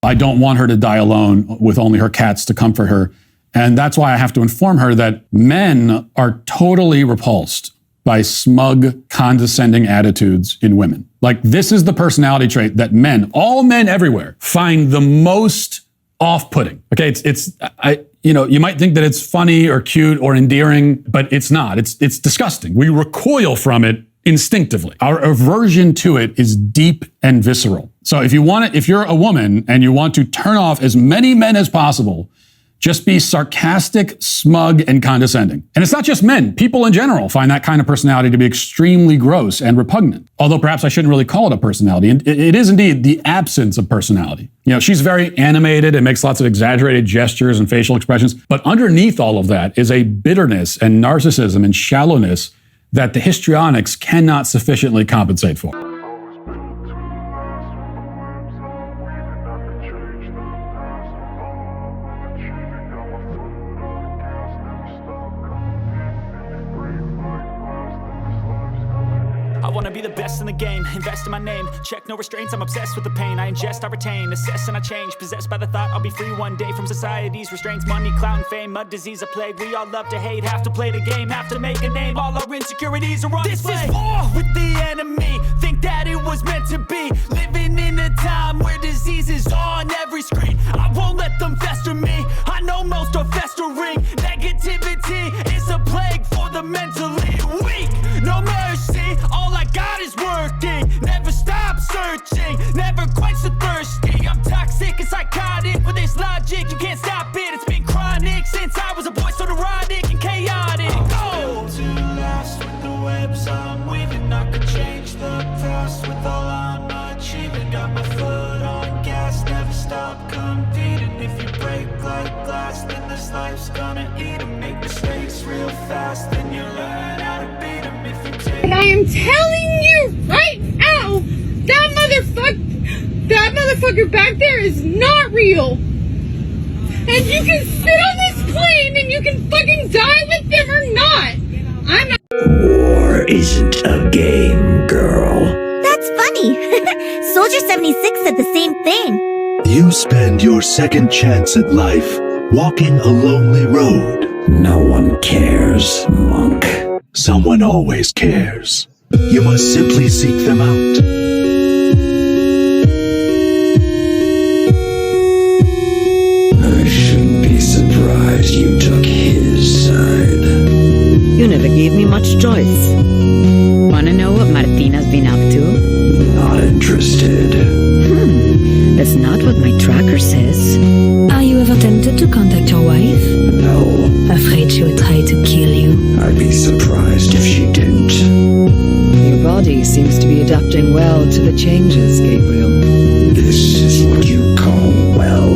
I don't want her to die alone with only her cats to comfort her. And that's why I have to inform her that men are totally repulsed by smug, condescending attitudes in women. Like, this is the personality trait that men, all men everywhere, find the most off-putting. Okay, you might think that it's funny or cute or endearing, but it's not. It's disgusting. We recoil from it instinctively. Our aversion to it is deep and visceral. So if you're a woman and you want to turn off as many men as possible, just be sarcastic, smug, and condescending. And it's not just men. People in general find that kind of personality to be extremely gross and repugnant. Although perhaps I shouldn't really call it a personality. And it is indeed the absence of personality. She's very animated and makes lots of exaggerated gestures and facial expressions. But underneath all of that is a bitterness and narcissism and shallowness that the histrionics cannot sufficiently compensate for. I wanna be the best in the game, invest in my name, check no restraints, I'm obsessed with the pain, I ingest, I retain, assess and I change, possessed by the thought I'll be free one day from society's restraints, money, clout and fame, a disease, a plague, we all love to hate, have to play the game, have to make a name, all our insecurities are on display. This is war with the enemy, think that it was meant to be, living in a time where disease is on every screen, I won't let them fester me, I know most are festering, negativity is a plague for the mentally weak, no mercy, all I got is working, never stop searching, never quench the thirsty, I'm toxic and psychotic, with this logic, you can't stop it, it's been chronic, since I was a boy, so neurotic and chaotic, I'm built to last with the webs I'm weaving, I could change the past with all I'm achieving, got my foot on gas, never stop competing, if you break like glass, then this life's gonna eat 'em, make mistakes real fast, then you learn how to beat 'em, if you take. And I am telling you right now, that motherfucker back there is not real. And you can sit on this plane and you can fucking die with them or not. I'm not. War isn't a game, girl. That's funny. Soldier 76 said the same thing. You spend your second chance at life walking a lonely road. No one cares, monk. Someone always cares. You must simply seek them out. I shouldn't be surprised you took his side. You never gave me much choice. Wanna know what Martina's been up to? Not interested. That's not what my tracker says. Are you ever tempted to contact your wife? No. Afraid she would try to kill you? I'd be surprised if she didn't. Your body seems to be adapting well to the changes, Gabriel. This is what you call well.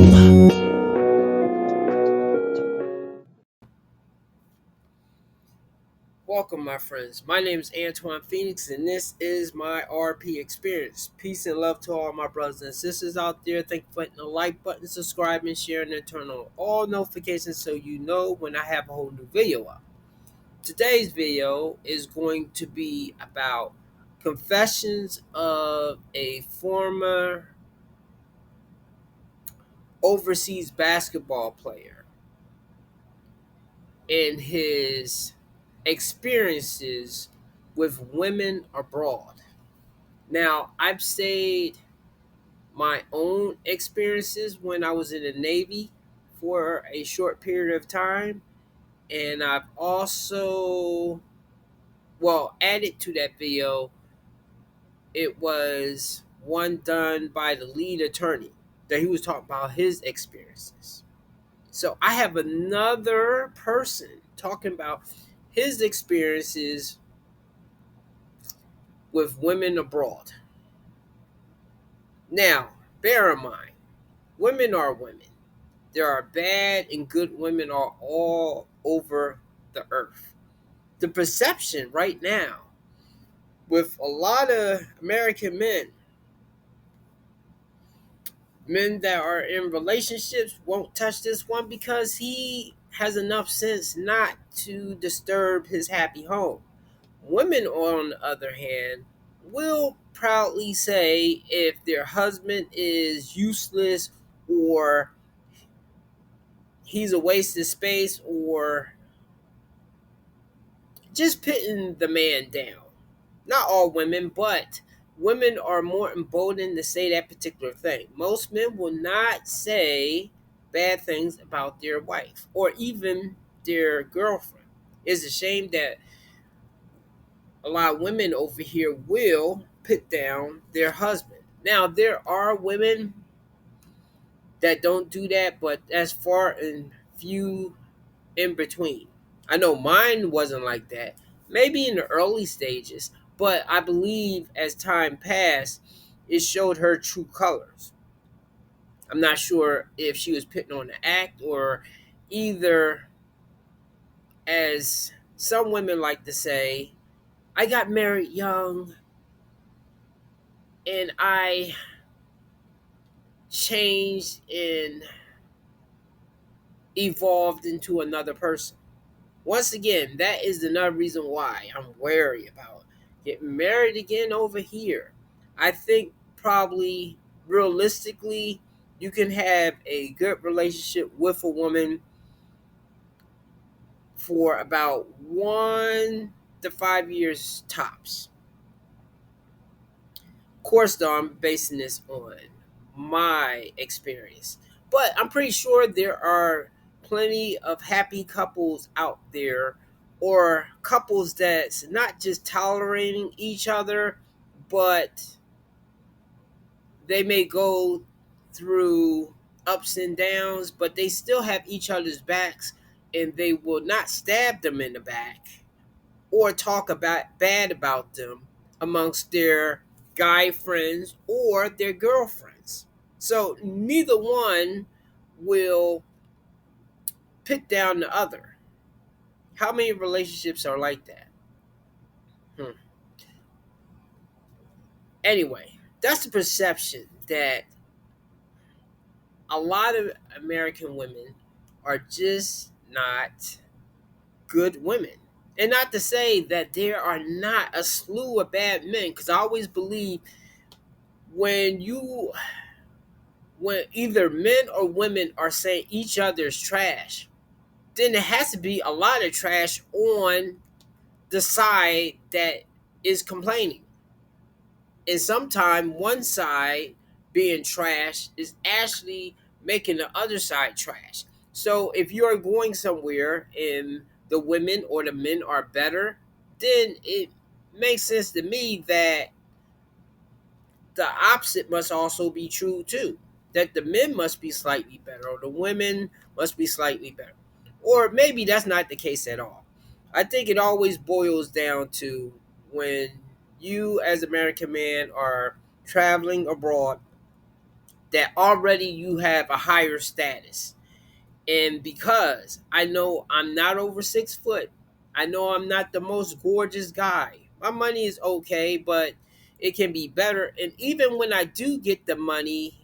Welcome, my friends. My name is Antoine Phoenix, and this is my RP experience. Peace and love to all my brothers and sisters out there. Thank you for hitting the like button, subscribing, sharing, and turn on all notifications so you know when I have a whole new video up. Today's video is going to be about confessions of a former overseas basketball player and his experiences with women abroad. Now, I've said my own experiences when I was in the Navy for a short period of time, and I've also, added to that video, it was one done by the lead attorney that he was talking about his experiences. So I have another person talking about his experiences with women abroad. Now, bear in mind, women are women. There are bad and good women are all over the earth. The perception right now with a lot of American men that are in relationships won't touch this one because he has enough sense not to disturb his happy home. Women, on the other hand, will proudly say if their husband is useless or he's a waste of space, or just putting the man down. Not all women, but women are more emboldened to say that particular thing. Most men will not say bad things about their wife or even their girlfriend. It's a shame that a lot of women over here will put down their husband. Now, there are women that don't do that, but that's far and few in between. I know mine wasn't like that, maybe in the early stages, but I believe as time passed, it showed her true colors. I'm not sure if she was putting on the act or either, as some women like to say, I got married young and I changed and evolved into another person. Once again, that is another reason why I'm wary about getting married again over here. I think probably realistically, you can have a good relationship with a woman for about 1 to 5 years tops. Of course, though, I'm basing this on my experience. But I'm pretty sure there are plenty of happy couples out there, or couples that's not just tolerating each other, but they may go through ups and downs, but they still have each other's backs and they will not stab them in the back or talk about bad about them amongst their guy friends or their girlfriends. So neither one will put down the other. How many relationships are like that? Hmm. Anyway, that's the perception that a lot of American women are just not good women. And not to say that there are not a slew of bad men, because I always believe when you when either men or women are saying each other's trash, then there has to be a lot of trash on the side that is complaining. And sometimes one side being trash is actually making the other side trash. So if you're going somewhere and the women or the men are better, then it makes sense to me that the opposite must also be true too. That the men must be slightly better, or the women must be slightly better. Or maybe that's not the case at all. I think it always boils down to when you, as American man, are traveling abroad, that already you have a higher status. And because I know I'm not over 6 foot, I know I'm not the most gorgeous guy. My money is okay, but it can be better. And even when I do get the money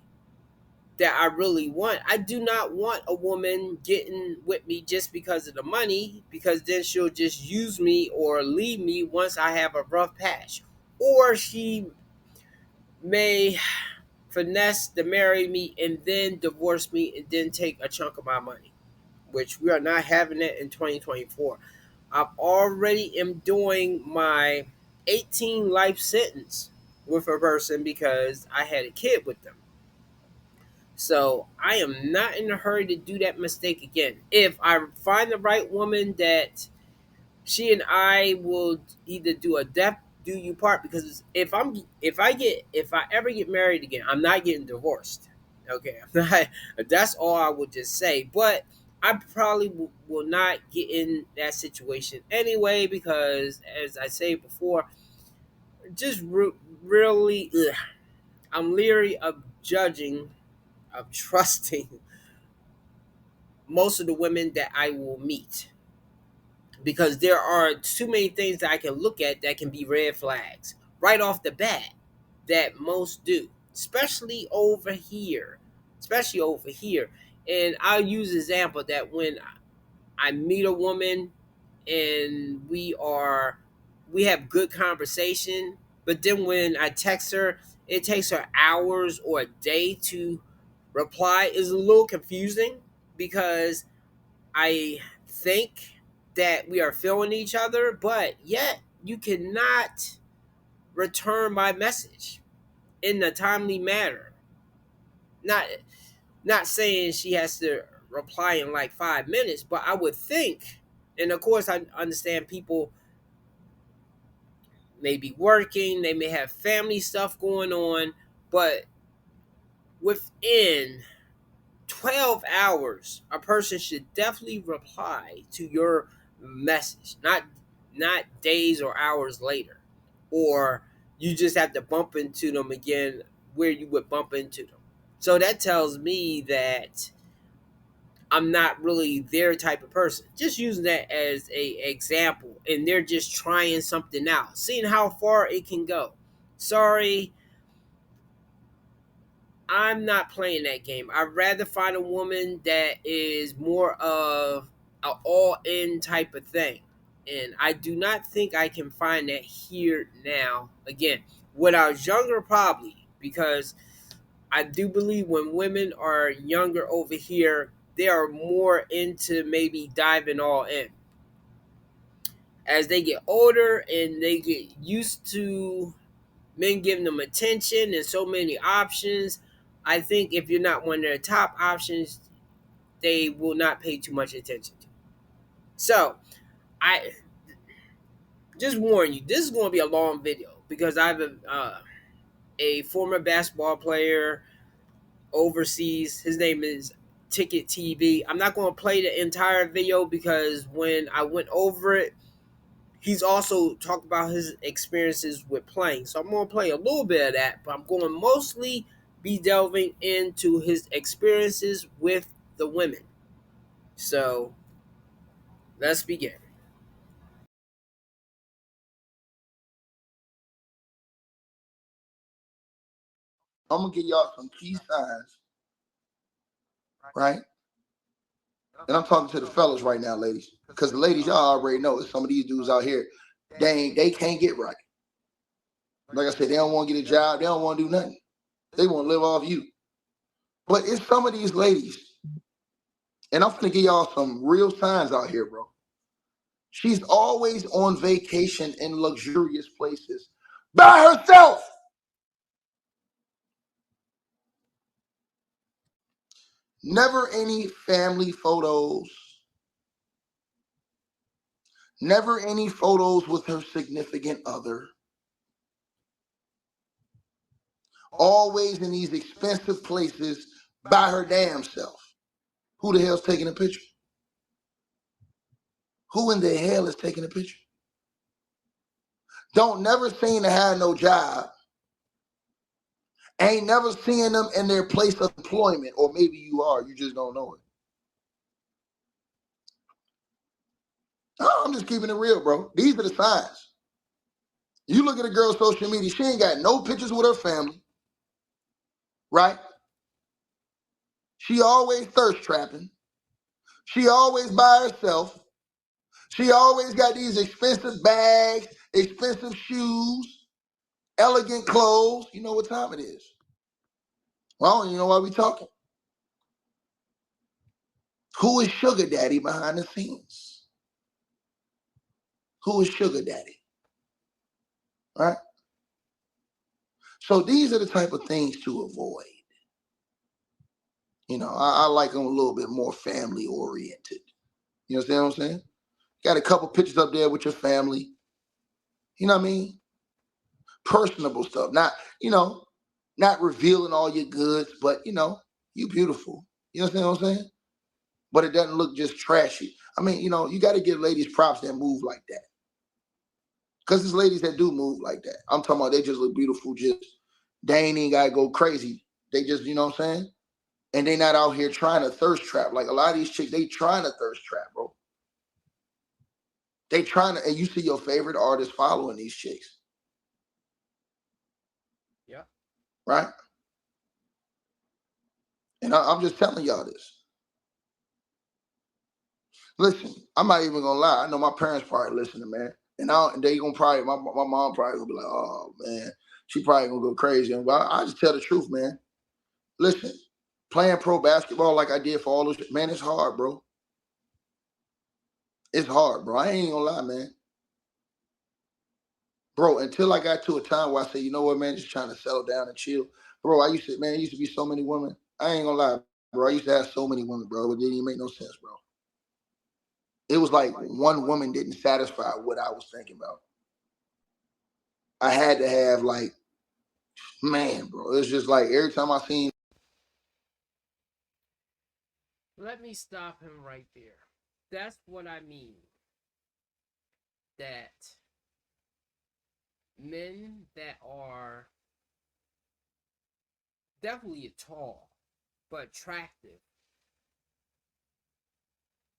that I really want, I do not want a woman getting with me just because of the money, because then she'll just use me or leave me once I have a rough patch. Or she may finesse to marry me and then divorce me and then take a chunk of my money, which we are not having it in 2024. I already am doing my 18 life sentence with a person because I had a kid with them. So I am not in a hurry to do that mistake again. If I find the right woman that she and I will either do a death do you part, because if I ever get married again, I'm not getting divorced. Okay, I'm not, that's all I would just say. But I probably will not get in that situation anyway, because as I say before, just really, I'm leery of judging, of trusting most of the women that I will meet, because there are too many things that I can look at that can be red flags right off the bat that most do, especially over here. Especially over here. And I'll use example that when I meet a woman and we have good conversation, but then when I text her, it takes her hours or a day to reply is a little confusing because I think that we are feeling each other, but yet you cannot return my message in a timely manner. Not not saying she has to reply in like 5 minutes, but I would think, and of course I understand people may be working, they may have family stuff going on, but within 12 hours a person should definitely reply to your message, not days or hours later, or you just have to bump into them again where you would bump into them. So that tells me that I'm not really their type of person. Just using that as a example, and they're just trying something out, seeing how far it can go. Sorry, I'm not playing that game. I'd rather find a woman that is more of an all-in type of thing. And I do not think I can find that here now. Again, when I was younger, probably, because I do believe when women are younger over here, they are more into maybe diving all in. As they get older and they get used to men giving them attention and so many options, I think if you're not one of their top options, they will not pay too much attention to. So, I just warn you, this is going to be a long video because I have a former basketball player overseas. His name is Ticket TV. I'm not going to play the entire video because when I went over it, he's also talked about his experiences with playing. So I'm going to play a little bit of that, but I'm going to mostly be delving into his experiences with the women. So let's begin. I'm gonna give y'all some key signs, right? And I'm talking to the fellas right now, ladies, because the ladies y'all already know it's some of these dudes out here, they can't get right. Like I said, they don't want to get a job, they don't want to do nothing. They want to live off you. But it's some of these ladies, and I'm gonna give y'all some real signs out here, bro. She's always on vacation in luxurious places by herself. Never any family photos. Never any photos with her significant other. Always in these expensive places by her damn self. Who the hell's taking a picture? Who in the hell is taking a picture? Don't never seem to have no job. Ain't never seeing them in their place of employment, or maybe you are, you just don't know it. I'm just keeping it real, bro. These are the signs. You look at a girl's social media, she ain't got no pictures with her family, right? She always thirst trapping. She always by herself. She always got these expensive bags, expensive shoes, elegant clothes. You know what time it is. Well, you know why we talking. Who is sugar daddy behind the scenes? Who is sugar daddy? Right? So these are the type of things to avoid. You know, I like them a little bit more family oriented. You understand what I'm saying? Got a couple pictures up there with your family. You know what I mean? Personable stuff. Not, not revealing all your goods, but, you beautiful. You understand what I'm saying? But it doesn't look just trashy. I mean, you got to give ladies props that move like that. Because there's ladies that do move like that. I'm talking about they just look beautiful. They ain't even got to go crazy. They just, you know what I'm saying? And they not out here trying to thirst trap. Like a lot of these chicks, they trying to thirst trap, bro. They trying to, and you see your favorite artist following these chicks. Yeah. Right? And I'm just telling y'all this. Listen, I'm not even gonna lie. I know my parents probably listening, man. And they gonna probably, my mom probably gonna be like, oh man, she probably gonna go crazy. But I just tell the truth, man. Listen, playing pro basketball like I did for all those, man, it's hard, bro. It's hard, bro. I ain't gonna lie, man. Bro, until I got to a time where I said, you know what, man, just trying to settle down and chill. Bro, I used to be so many women. I ain't gonna lie, bro. I used to have so many women, bro. It didn't even make no sense, bro. It was like one woman didn't satisfy what I was thinking about. I had to have like, man, bro. It's just like every time I seen. Let me stop him right there. That's what I mean. That men that are definitely tall but attractive,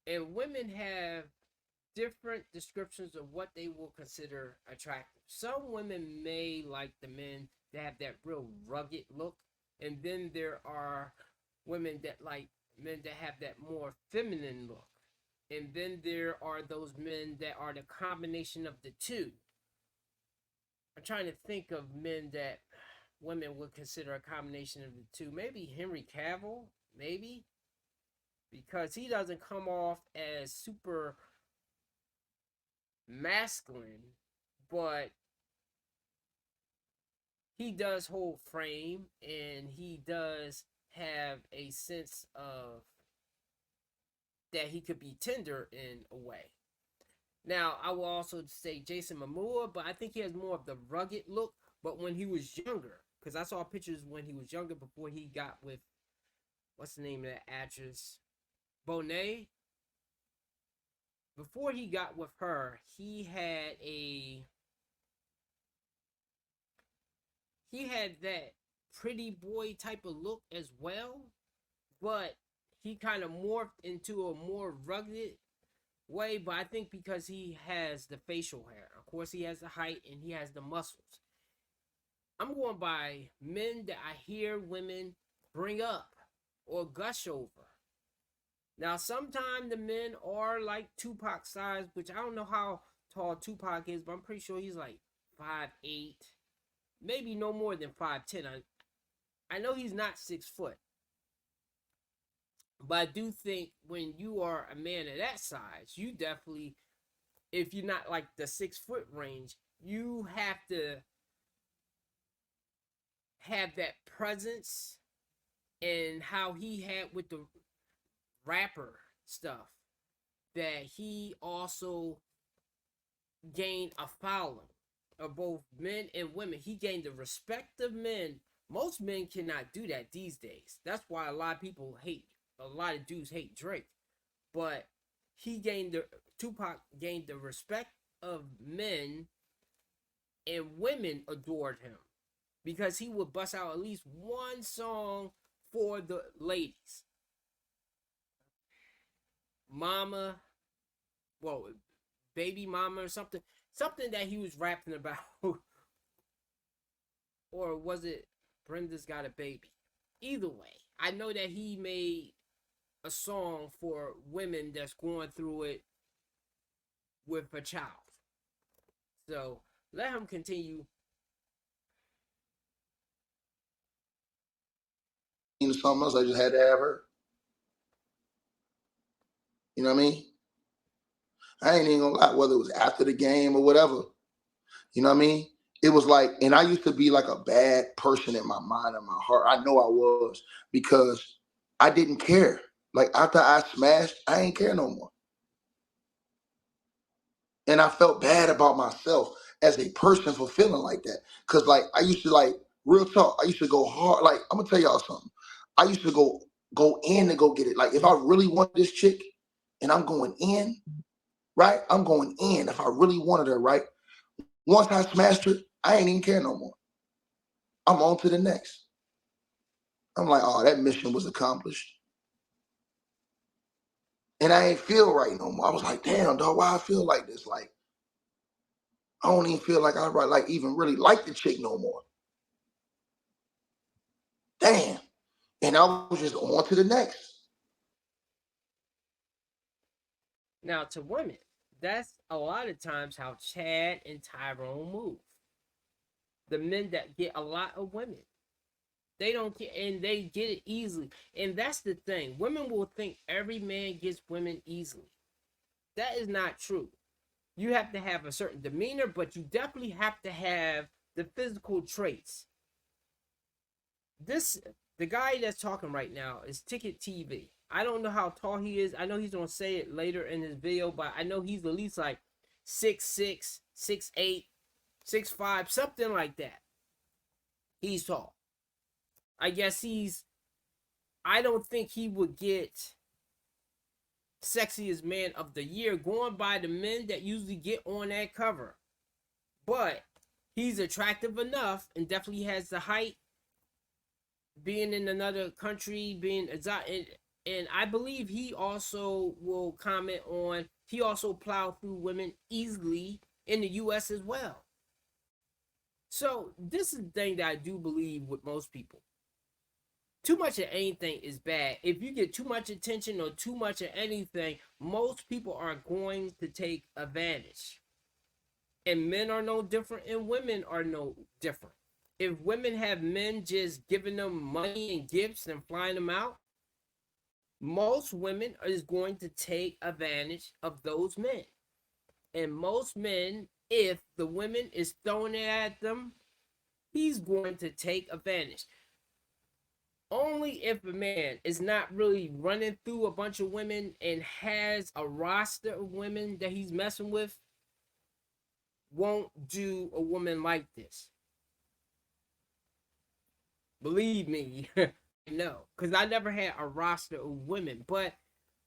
and women have different descriptions of what they will consider attractive. Some women may like the men that have that real rugged look, and then there are women that like men that have that more feminine look. And then there are those men that are the combination of the two. I'm trying to think of men that women would consider a combination of the two. Maybe Henry Cavill, maybe, because he doesn't come off as super masculine, but he does hold frame and he does have a sense of that he could be tender in a way. Now, I will also say Jason Momoa, but I think he has more of the rugged look. But when he was younger, because I saw pictures when he was younger before he got with, what's the name of that actress? Bonet. Before he got with her, he had that pretty boy type of look as well, but he kind of morphed into a more rugged way. But I think because he has the facial hair, of course he has the height and he has the muscles. I'm going by men that I hear women bring up or gush over. Now, sometimes the men are like Tupac size, which I don't know how tall Tupac is, but I'm pretty sure he's like 5'8", maybe no more than 5'10". I know he's not 6 foot, but I do think when you are a man of that size, you definitely, if you're not like the 6 foot range, you have to have that presence and how he had with the rapper stuff, that he also gained a following of both men and women. He gained the respect of men. Most men cannot do that these days. That's why a lot of dudes hate Drake. But Tupac gained the respect of men, and women adored him because he would bust out at least one song for the ladies. Mama, well, baby mama or something that he was rapping about. Or was it Brenda's Got a Baby? Either way, I know that he made a song for women that's going through it with a child. So let him continue. Something else, I just had to have her. You know what I mean? I ain't even gonna lie, whether it was after the game or whatever. You know what I mean? It was like, and I used to be like a bad person in my mind and my heart. I know I was, because I didn't care. Like after I smashed, I ain't care no more. And I felt bad about myself as a person for feeling like that. Cause like I used to, like, real talk, I used to go hard. Like, I'm gonna tell y'all something. I used to go in and go get it. Like if I really want this chick and I'm going in, right? I'm going in if I really wanted her, right? Once I smashed her, I ain't even care no more. I'm on to the next. I'm like, oh, that mission was accomplished. And I ain't feel right no more. I was like, damn, dog, why I feel like this? Like, I don't even feel like I like even really like the chick no more. Damn. And I was just on to the next. Now, to women, that's a lot of times how Chad and Tyrone move. The men that get a lot of women. They don't care, and they get it easily. And that's the thing. Women will think every man gets women easily. That is not true. You have to have a certain demeanor, but you definitely have to have the physical traits. The guy that's talking right now is Ticket TV. I don't know how tall he is. I know he's gonna say it later in his video, but I know he's at least like 6'6", 6'8", 6'5", something like that. He's tall. I guess I don't think he would get sexiest man of the year going by the men that usually get on that cover. But he's attractive enough and definitely has the height, being in another country, being exotic. And I believe he also will comment on, he also plowed through women easily in the US as well. So this is the thing that I do believe with most people. Too much of anything is bad. If you get too much attention or too much of anything, most people are going to take advantage. And men are no different and women are no different. If women have men just giving them money and gifts and flying them out, most women is going to take advantage of those men. And most men, if the woman is throwing it at them, he's going to take advantage. Only if a man is not really running through a bunch of women and has a roster of women that he's messing with, won't do a woman like this. Believe me, no, because I never had a roster of women, but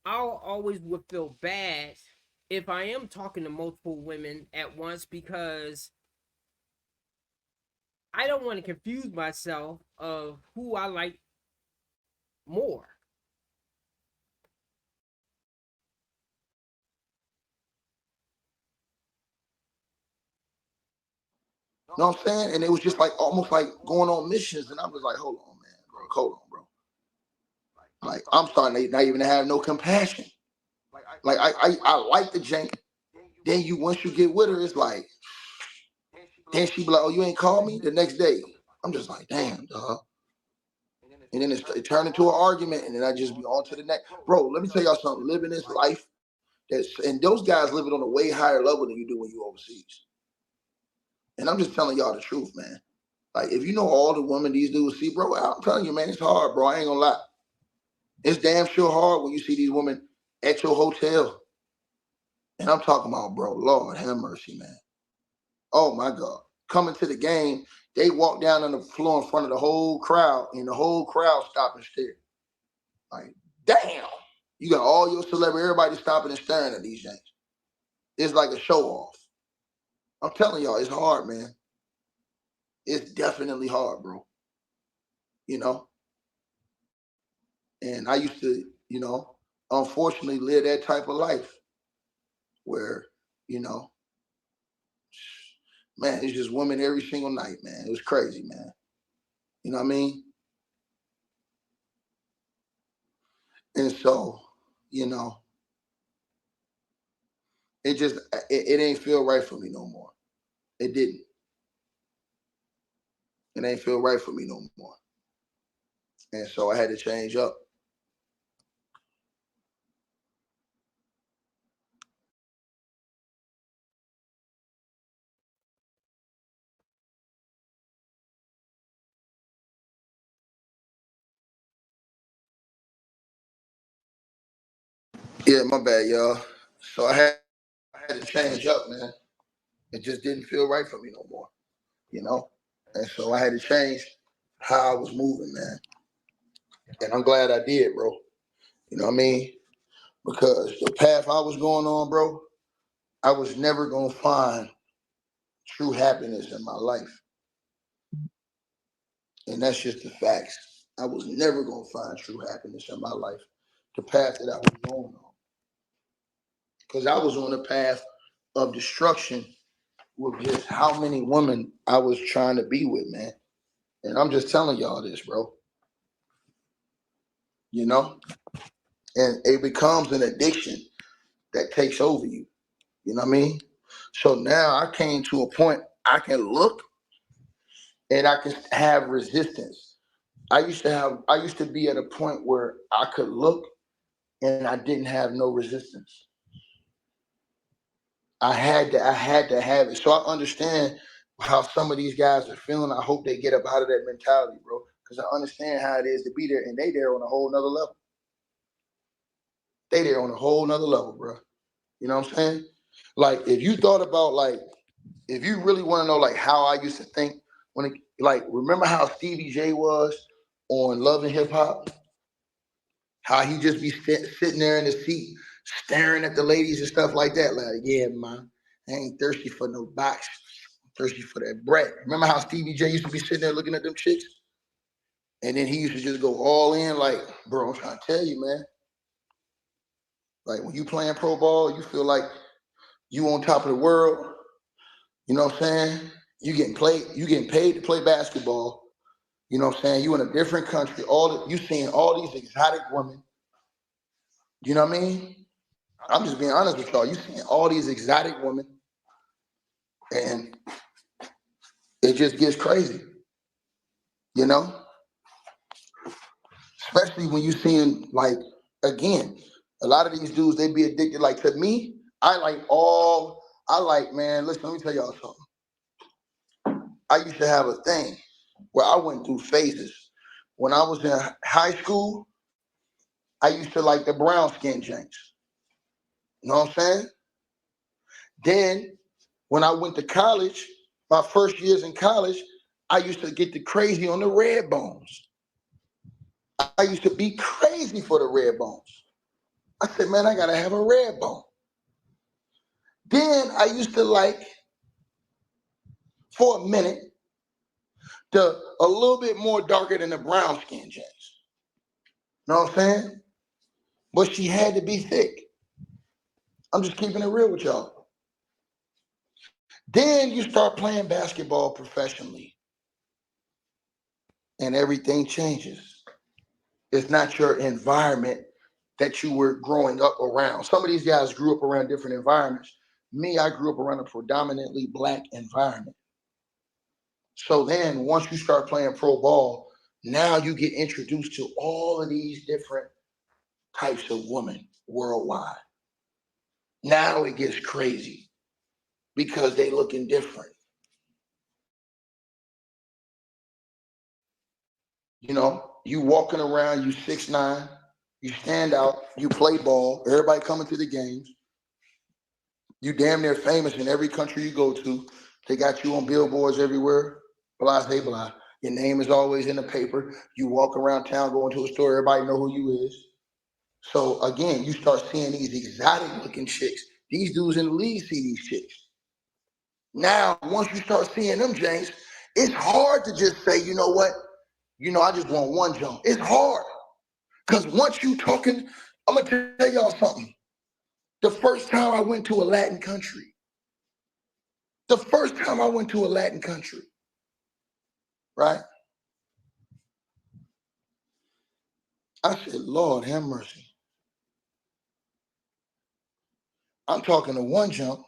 I'll always would feel bad if I am talking to multiple women at once, because I don't want to confuse myself of who I like more. You know what I'm saying? And it was just like almost like going on missions. And I was like, hold on, man, bro. Hold on, bro. Like, I'm starting to not even have no compassion. Like, I like the jank. Then once you get with her, it's like, then she be like, oh, you ain't called me the next day. I'm just like, damn, dog. And then it turned into an argument, and then I just be on to the next. Bro, let me tell y'all something. Living this life, and those guys live it on a way higher level than you do when you overseas. And I'm just telling y'all the truth, man. Like, if you know all the women these dudes see, bro, I'm telling you, man, it's hard, bro. I ain't gonna lie. It's damn sure hard when you see these women at your hotel. And I'm talking about, bro, Lord have mercy, man. Oh my God. Coming to the game, they walk down on the floor in front of the whole crowd, and the whole crowd stop and stare. Like, damn. You got all your celebrity, everybody stopping and staring at these things. It's like a show off. I'm telling y'all, it's hard, man. It's definitely hard, bro. You know? And I used to, unfortunately live that type of life where, man, it's just women every single night, man. It was crazy, man. You know what I mean? And so, it ain't feel right for me no more. It didn't. It ain't feel right for me no more. And so I had to change up. Yeah, my bad, y'all. So I had to change up, man. It just didn't feel right for me no more, And so I had to change how I was moving, man. And I'm glad I did, bro. You know what I mean? Because the path I was going on, bro, I was never going to find true happiness in my life. And that's just the facts. I was never going to find true happiness in my life, the path that I was going on. Because I was on a path of destruction with just how many women I was trying to be with, man. And I'm just telling y'all this, bro. And it becomes an addiction that takes over you. You know what I mean? So now I came to a point I can look and I can have resistance I used to be at a point where I could look and I didn't have no resistance. I had to have it. So I understand how some of these guys are feeling. I hope they get up out of that mentality, bro. Because I understand how it is to be there, and they there on a whole nother level. They there on a whole nother level, bro. You know what I'm saying? Like, if you thought about, like, if you really want to know, like, how I used to think when it, like, remember how Stevie J was on Love and Hip Hop? How he just be sitting there in his seat, staring at the ladies and stuff like that. Like, yeah, man, I ain't thirsty for no box. I'm thirsty for that bread. Remember how Stevie J used to be sitting there looking at them chicks? And then he used to just go all in, like, bro, I'm trying to tell you, man. Like, when you playing pro ball, you feel like you on top of the world. You know what I'm saying? You getting paid to play basketball. You know what I'm saying? You in a different country. You seeing all these exotic women. You know what I mean? I'm just being honest with y'all. You seeing all these exotic women, and it just gets crazy. You know? Especially when you seeing, like, again, a lot of these dudes, they be addicted. Like, to me, man, listen, let me tell y'all something. I used to have a thing where I went through phases. When I was in high school, I used to like the brown skin janks. You know what I'm saying? Then when I went to college, my first years in college, I used to get the crazy on the red bones. I used to be crazy for the red bones. I said, man, I gotta have a red bone. Then I used to like, for a minute, a little bit more darker than the brown skin janks. Know what I'm saying? But she had to be thick. I'm just keeping it real with y'all. Then you start playing basketball professionally, and everything changes. It's not your environment that you were growing up around. Some of these guys grew up around different environments. Me, I grew up around a predominantly Black environment. So then once you start playing pro ball, now you get introduced to all of these different types of women worldwide. Now it gets crazy because they looking different. You know, you walking around, you 6'9", you stand out, you play ball, everybody coming to the games. You damn near famous in every country you go to. They got you on billboards everywhere, blah, blah, blah. Your name is always in the paper. You walk around town, going to a store, everybody know who you is. So again, you start seeing these exotic looking chicks. These dudes in the league see these chicks. Now, once you start seeing them, James, it's hard to just say, you know what? You know, I just want one jump. It's hard. Because once you talking, I'm going to tell y'all something. The first time I went to a Latin country, right? I said, Lord, have mercy. I'm talking to one jump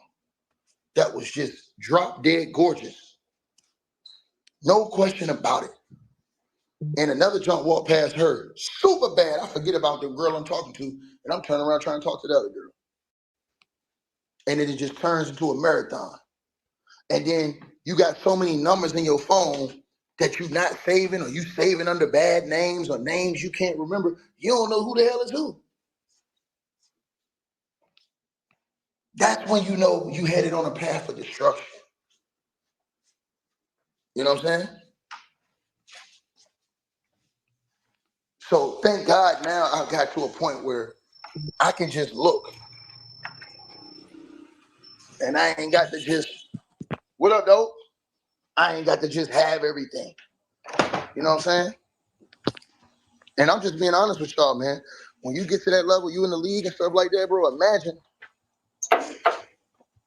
that was just drop dead gorgeous. No question about it. And another jump walked past her, super bad. I forget about the girl I'm talking to, and I'm turning around trying to talk to the other girl. And then it just turns into a marathon. And then you got so many numbers in your phone that you're not saving, or you saving under bad names or names you can't remember. You don't know who the hell is who. That's when you know you headed on a path of destruction. You know what I'm saying? So thank God now I got to a point where I can just look. And I ain't got to just, what up, though? I ain't got to just have everything. You know what I'm saying? And I'm just being honest with y'all, man. When you get to that level, you in the league and stuff like that, bro, imagine,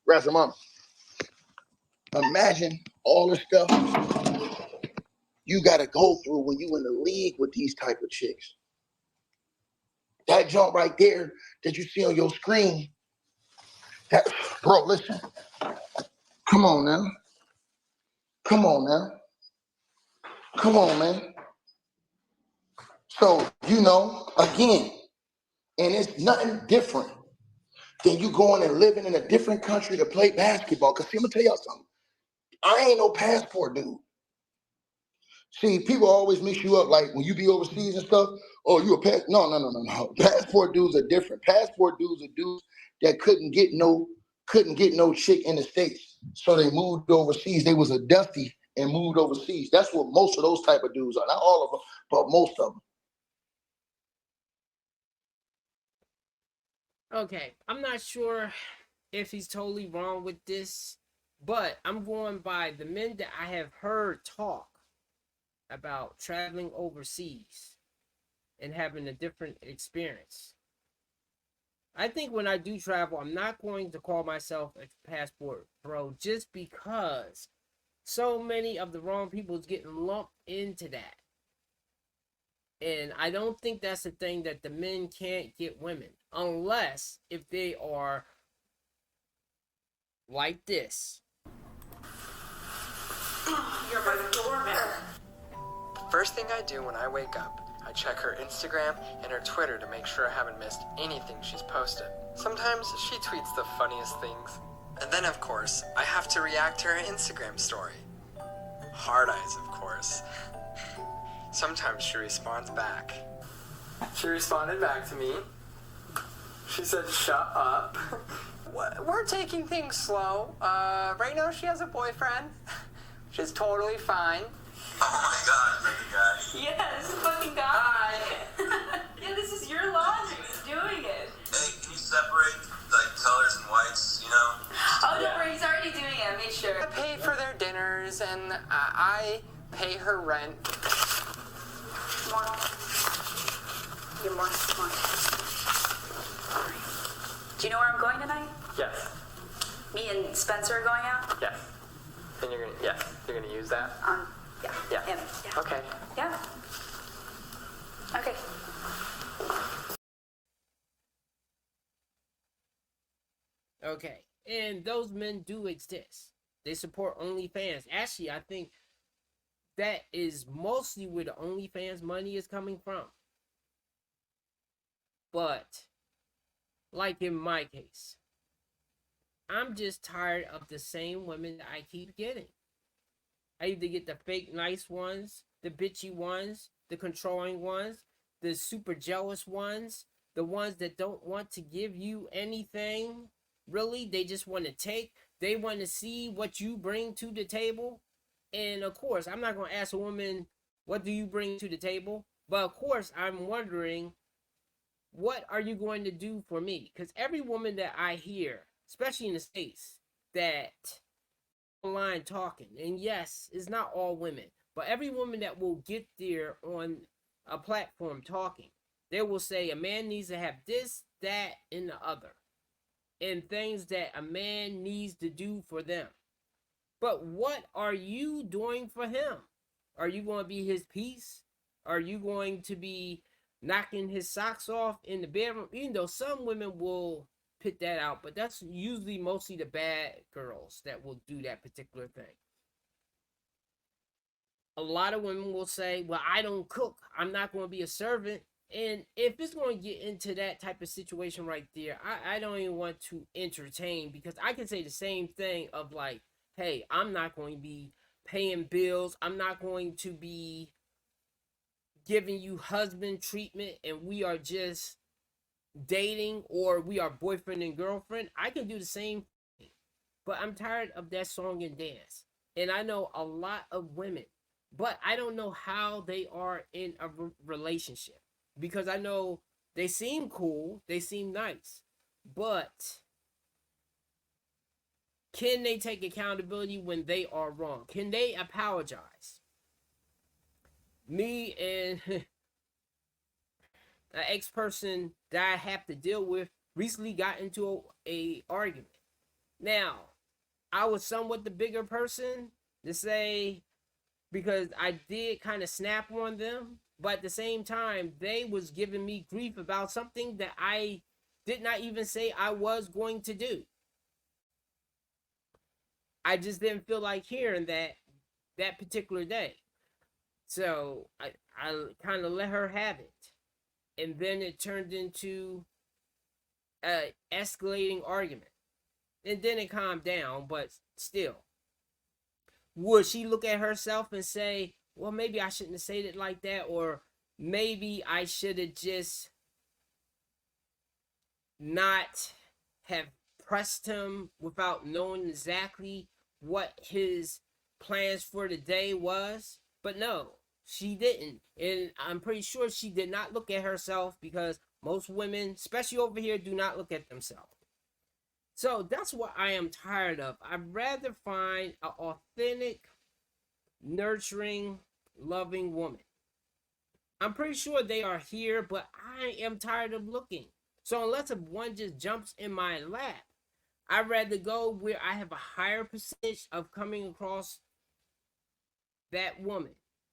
grab some mama. Imagine all the stuff you got to go through when you in the league with these type of chicks. That jump right there that you see on your screen, that, bro, listen. Come on now. Come on, man. So, again, and it's nothing different than you going and living in a different country to play basketball. Because see, I'm going to tell y'all something. I ain't no passport dude. See, people always mix you up like when you be overseas and stuff. Oh, you a pass? No. Passport dudes are different. Passport dudes are dudes that couldn't get no chick in the States, so they moved overseas. They was a dusty and moved overseas. That's what most of those type of dudes are. Not all of them, but most of them. Okay, I'm not sure if he's totally wrong with this, but I'm going by the men that I have heard talk about traveling overseas and having a different experience. I think when I do travel, I'm not going to call myself a passport bro just because so many of the wrong people is getting lumped into that. And I don't think that's the thing that the men can't get women unless if they are like this. You're my doorman. First thing I do when I wake up, I check her Instagram and her Twitter to make sure I haven't missed anything she's posted. Sometimes she tweets the funniest things. And then, of course, I have to react to her Instagram story. Hard eyes, of course. Sometimes she responds back. She responded back to me. She said, "Shut up." We're taking things slow. Right now she has a boyfriend, which is totally fine. Oh my god, like a guy. Yes, fucking guy. Hi. Yeah, this is your laundry. Doing it. Hey, can you separate like colors and whites, Oh, don't worry, he's already doing it. I made sure. I pay for their dinners and I pay her rent. More. You're more smart. Do you know where I'm going tonight? Yes. Me and Spencer are going out? Yes. And you're gonna use that? Yeah. Yeah. Yeah. Okay. Yeah. Okay. Okay. And those men do exist. They support OnlyFans. Actually, I think that is mostly where the OnlyFans money is coming from. But, like in my case, I'm just tired of the same women that I keep getting. I either get the fake nice ones, the bitchy ones, the controlling ones, the super jealous ones, the ones that don't want to give you anything. Really, they just want to take. They want to see what you bring to the table. And of course, I'm not going to ask a woman, what do you bring to the table? But of course, I'm wondering, what are you going to do for me? Because every woman that I hear, especially in the States, that online talking, and yes, it's not all women, but every woman that will get there on a platform talking, they will say a man needs to have this, that, and the other, and things that a man needs to do for them. But what are you doing for him? Are you going to be his piece? Are you going to be knocking his socks off in the bedroom? Even though some women will put that out, but that's usually mostly the bad girls that will do that particular thing. A lot of women will say, well, I don't cook, I'm not going to be a servant. And if it's going to get into that type of situation right there, I don't even want to entertain, because I can say the same thing of like, hey, I'm not going to be paying bills, I'm not going to be giving you husband treatment, and we are just dating, or we are boyfriend and girlfriend. I can do the same thing, but I'm tired of that song and dance. And I know a lot of women, but I don't know how they are in a relationship, because I know they seem cool, they seem nice, but can they take accountability when they are wrong? Can they apologize? Me and an ex-person that I have to deal with recently got into a argument. Now, I was somewhat the bigger person to say, because I did kind of snap on them, but at the same time, they was giving me grief about something that I did not even say I was going to do. I just didn't feel like hearing that particular day. So I kind of let her have it. And then it turned into a escalating argument. And then it calmed down, but still. Would she look at herself and say, well, maybe I shouldn't have said it like that, or maybe I should have just not have pressed him without knowing exactly what his plans for the day was? But no, she didn't. And I'm pretty sure she did not look at herself, because most women, especially over here, do not look at themselves. So that's what I am tired of. I'd rather find an authentic, nurturing, loving woman. I'm pretty sure they are here, but I am tired of looking. So unless if one just jumps in my lap, I'd rather go where I have a higher percentage of coming across that woman.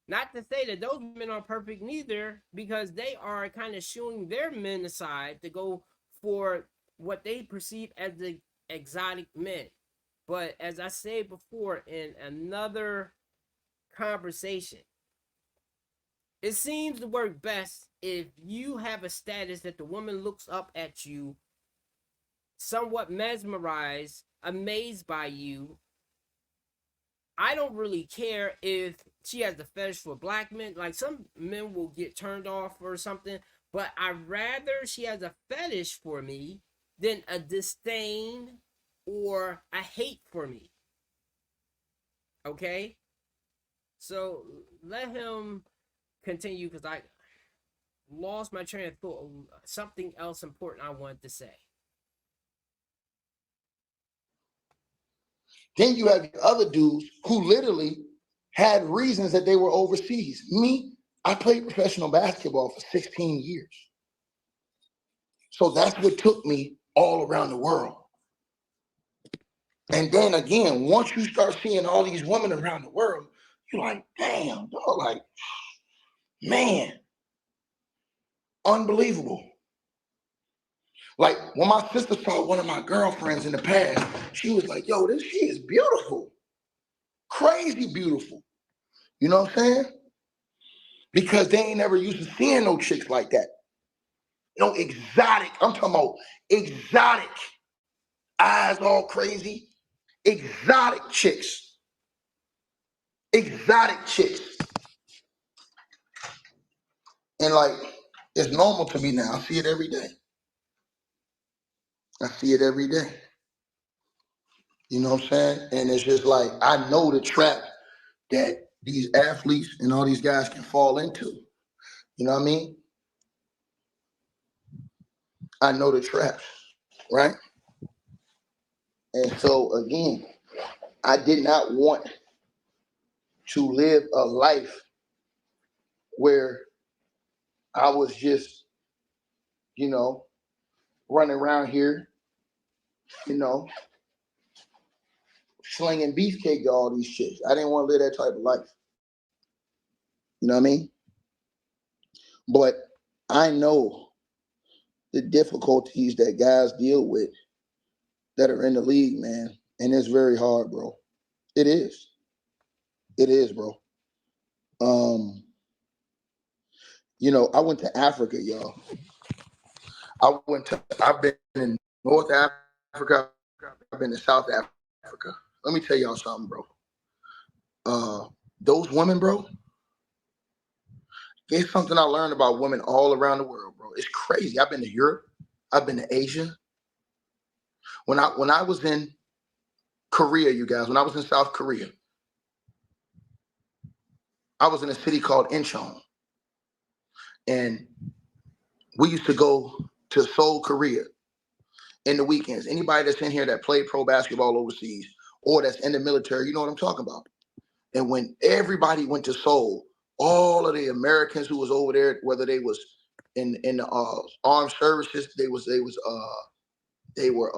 Not to say that those women are perfect neither, because they are kind of shooing their men aside to go for what they perceive as the exotic men. But as I said before in another conversation, it seems to work best if you have a status that the woman looks up at you, somewhat mesmerized, amazed by you. I don't really care if she has a fetish for black men. Like, some men will get turned off or something, but I'd rather she has a fetish for me than a disdain or a hate for me. Okay? So let him continue, because I lost my train of thought. Something else important I wanted to say. Then you have other dudes who literally had reasons that they were overseas. Me, I played professional basketball for 16 years. So that's what took me all around the world. And then again, once you start seeing all these women around the world, you're like, damn, dog, like, man, unbelievable. Like, when my sister saw one of my girlfriends in the past, she was like, yo, she is beautiful. Crazy beautiful. You know what I'm saying? Because they ain't never used to seeing no chicks like that. No exotic. I'm talking about exotic. Eyes all crazy. Exotic chicks. Exotic chicks. And like, it's normal to me now. I see it every day. I see it every day. You know what I'm saying? And it's just like, I know the trap that these athletes and all these guys can fall into. You know what I mean? I know the traps, right? And so again, I did not want to live a life where I was just, running around here, slinging beefcake to all these chicks. I didn't want to live that type of life. You know what I mean? But I know the difficulties that guys deal with that are in the league, man. And it's very hard, bro. It is. It is, bro. I went to Africa, y'all. I've been in North Africa. I've been in South Africa. Let me tell y'all something, bro. Those women, bro, it's something I learned about women all around the world, bro. It's crazy. I've been to Europe. I've been to Asia. When I was in Korea, you guys, when I was in South Korea, I was in a city called Incheon. And we used to go to Seoul, Korea in the weekends. Anybody that's in here that played pro basketball overseas or that's in the military, you know what I'm talking about. And when everybody went to Seoul, all of the Americans who was over there, whether they was in the armed services, they were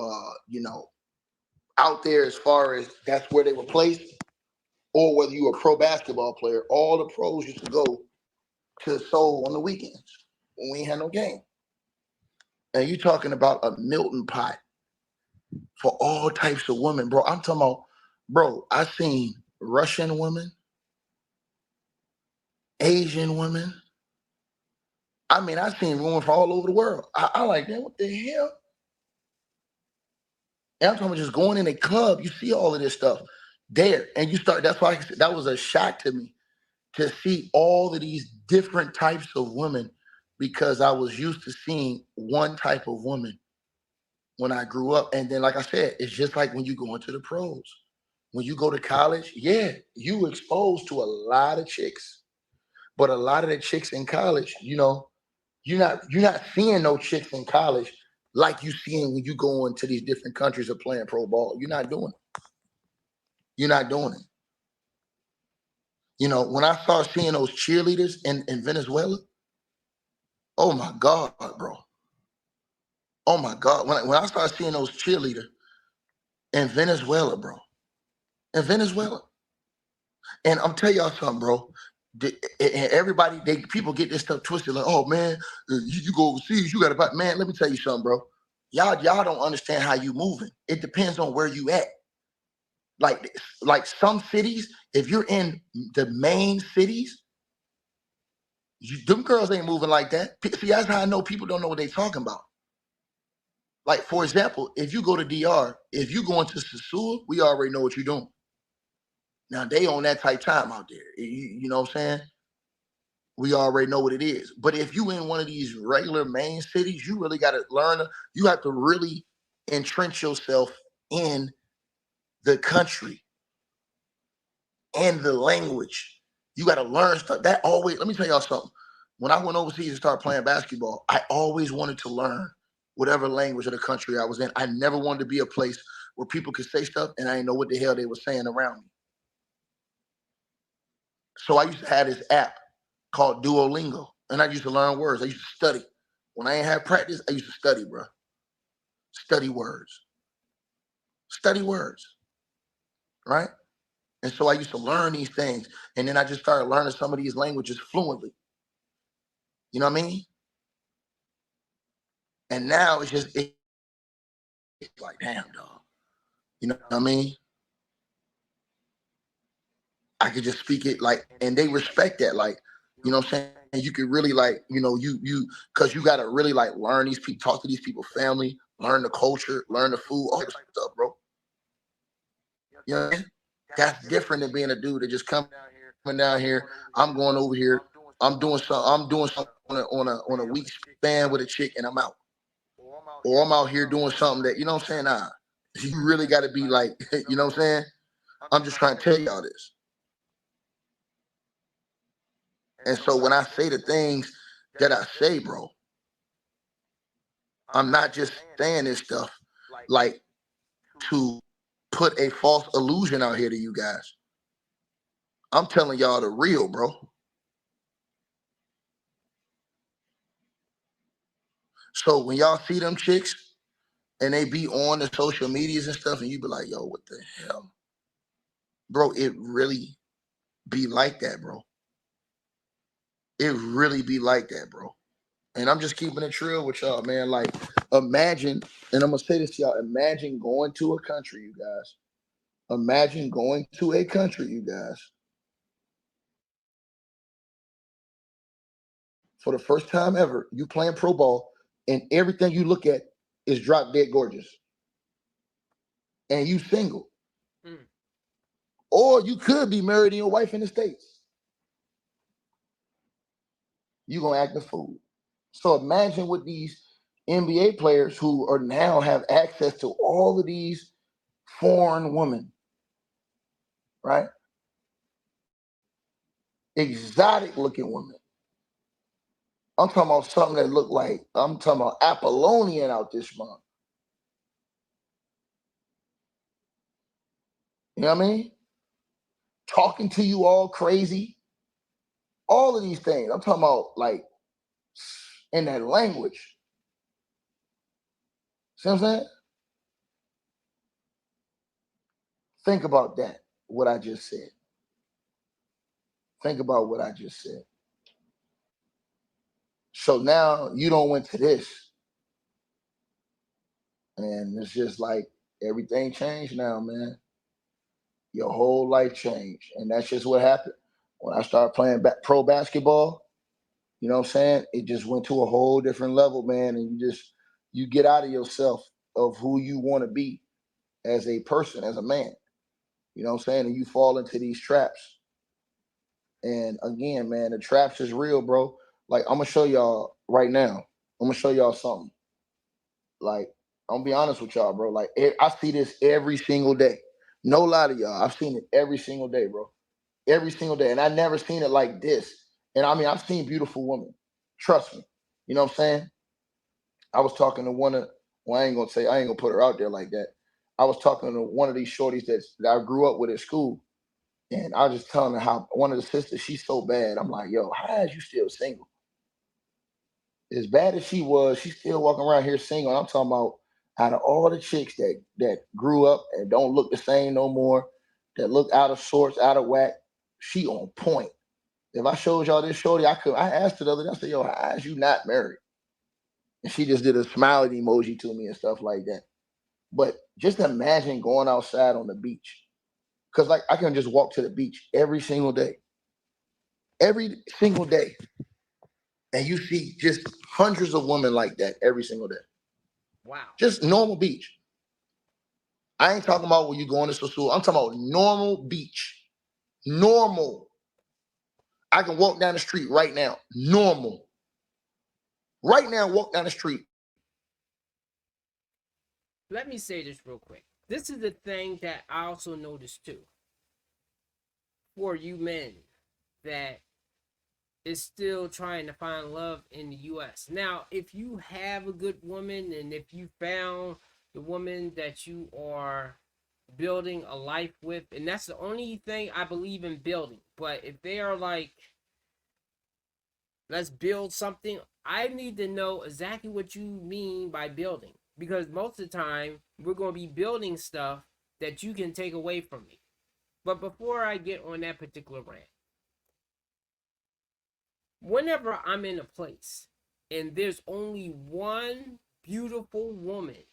out there as far as that's where they were placed, or whether you were a pro basketball player, all the pros used to go to Seoul on the weekends when we ain't had no game. And you talking about a melting pot for all types of women, bro. I'm talking about, bro, I seen Russian women, Asian women. I mean, I've seen women from all over the world. I like that. What the hell? And I'm talking about just going in a club. You see all of this stuff there, and you start. That's why that was a shock to me to see all of these different types of women, because I was used to seeing one type of woman when I grew up. And then, like I said, it's just like when you go into the pros. When you go to college, yeah, you exposed to a lot of chicks. But a lot of the chicks in college, you're not seeing no chicks in college like you seeing when you go into these different countries of playing pro ball. You're not doing it. You're not doing it. When I started seeing those cheerleaders in Venezuela, oh my God, bro. Oh my God. When I started seeing those cheerleaders in Venezuela, bro. In Venezuela. And I'm telling y'all something, bro. And people get this stuff twisted, like, oh man, you go overseas, you gotta buy. Man, let me tell you something, bro. Y'all don't understand how you moving. It depends on where you at. Like some cities, if you're in the main cities, them girls ain't moving like that. See, that's how I know people don't know what they talking about. Like, for example, if you go to DR, if you go into Sasua, we already know what you're doing. Now, they on that type time out there. You know what I'm saying? We already know what it is. But if you in one of these regular main cities, you really got to learn. You have to really entrench yourself in the country and the language. You got to learn stuff. That always, let me tell y'all something. When I went overseas and started playing basketball, I always wanted to learn whatever language of the country I was in. I never wanted to be a place where people could say stuff and I didn't know what the hell they were saying around me. So I used to have this app called Duolingo, and I used to learn words. I used to study. When I ain't have practice, I used to study, bro. Study words. Study words, right? And so I used to learn these things, and then I just started learning some of these languages fluently. You know what I mean? And now it's like, damn, dog. You know what I mean? I could just speak it like, and they respect that. Like, you know what I'm saying? And you could really like, because you got to really like learn these people, talk to these people, family, learn the culture, learn the food, all that stuff, bro. You know what I mean? That's different than being a dude that just coming down here. I'm going over here. I'm doing something on a week span with a chick and I'm out. Or I'm out here doing something that, you know what I'm saying? Nah. You really got to be like, you know what I'm saying? I'm just trying to tell y'all this. And so when I say the things that I say, bro, I'm not just saying this stuff like to put a false illusion out here to you guys. I'm telling y'all the real, bro. So when y'all see them chicks and they be on the social medias and stuff, and you be like, yo, what the hell? Bro, it really be like that, bro. It really be like that, bro. And I'm just keeping it real with y'all, man. Like, imagine, and I'm going to say this to y'all, imagine going to a country, you guys. Imagine going to a country, you guys, for the first time ever, you playing pro ball, and everything you look at is drop dead gorgeous. And you single. Or you could be married to your wife in the States. You're going to act a fool. So imagine with these NBA players who are now have access to all of these foreign women, right? Exotic looking women. I'm talking about something that look like, I'm talking about Apollonian out this month. You know what I mean? Talking to you all crazy. All of these things. I'm talking about like in that language. See what I'm saying? Think about that, what I just said. Think about what I just said. So now you don't went to this. And it's just like everything changed now, man. Your whole life changed. And that's just what happened. When I started playing pro basketball, you know what I'm saying? It just went to a whole different level, man. And you get out of yourself of who you want to be as a person, as a man. You know what I'm saying? And you fall into these traps. And again, man, the traps is real, bro. Like, I'm gonna show y'all right now. I'm gonna show y'all something. Like, I'm gonna be honest with y'all, bro. Like, I see this every single day. No lie to y'all. I've seen it every single day, bro. Every single day. And I never seen it like this. And I mean, I've seen beautiful women. Trust me. You know what I'm saying? I was talking to well, I ain't gonna put her out there like that. I was talking to one of these shorties that I grew up with at school. And I was just telling her how one of the sisters, she's so bad. I'm like, yo, how is you still single? As bad as she was, she's still walking around here single. I'm talking about out of all the chicks that grew up and don't look the same no more, that look out of sorts, out of whack, she on point. If I showed y'all this shorty, I asked her the other day, I said, yo, how is you not married? And she just did a smiling emoji to me and stuff like that. But just imagine going outside on the beach. Because like I can just walk to the beach every single day. Every single day. And you see just hundreds of women like that every single day. Wow. Just normal beach. I ain't talking about when you going to school. I'm talking about normal beach. Normal. I can walk down the street right now. Normal. Right now, walk down the street. Let me say this real quick. This is the thing that I also noticed too. For you men that is still trying to find love in the US. Now, if you have a good woman and if you found the woman that you are building a life with, and that's the only thing I believe in building. But if they are like, let's build something, I need to know exactly what you mean by building. Because most of the time, we're going to be building stuff that you can take away from me. But before I get on that particular rant, whenever I'm in a place and there's only one beautiful woman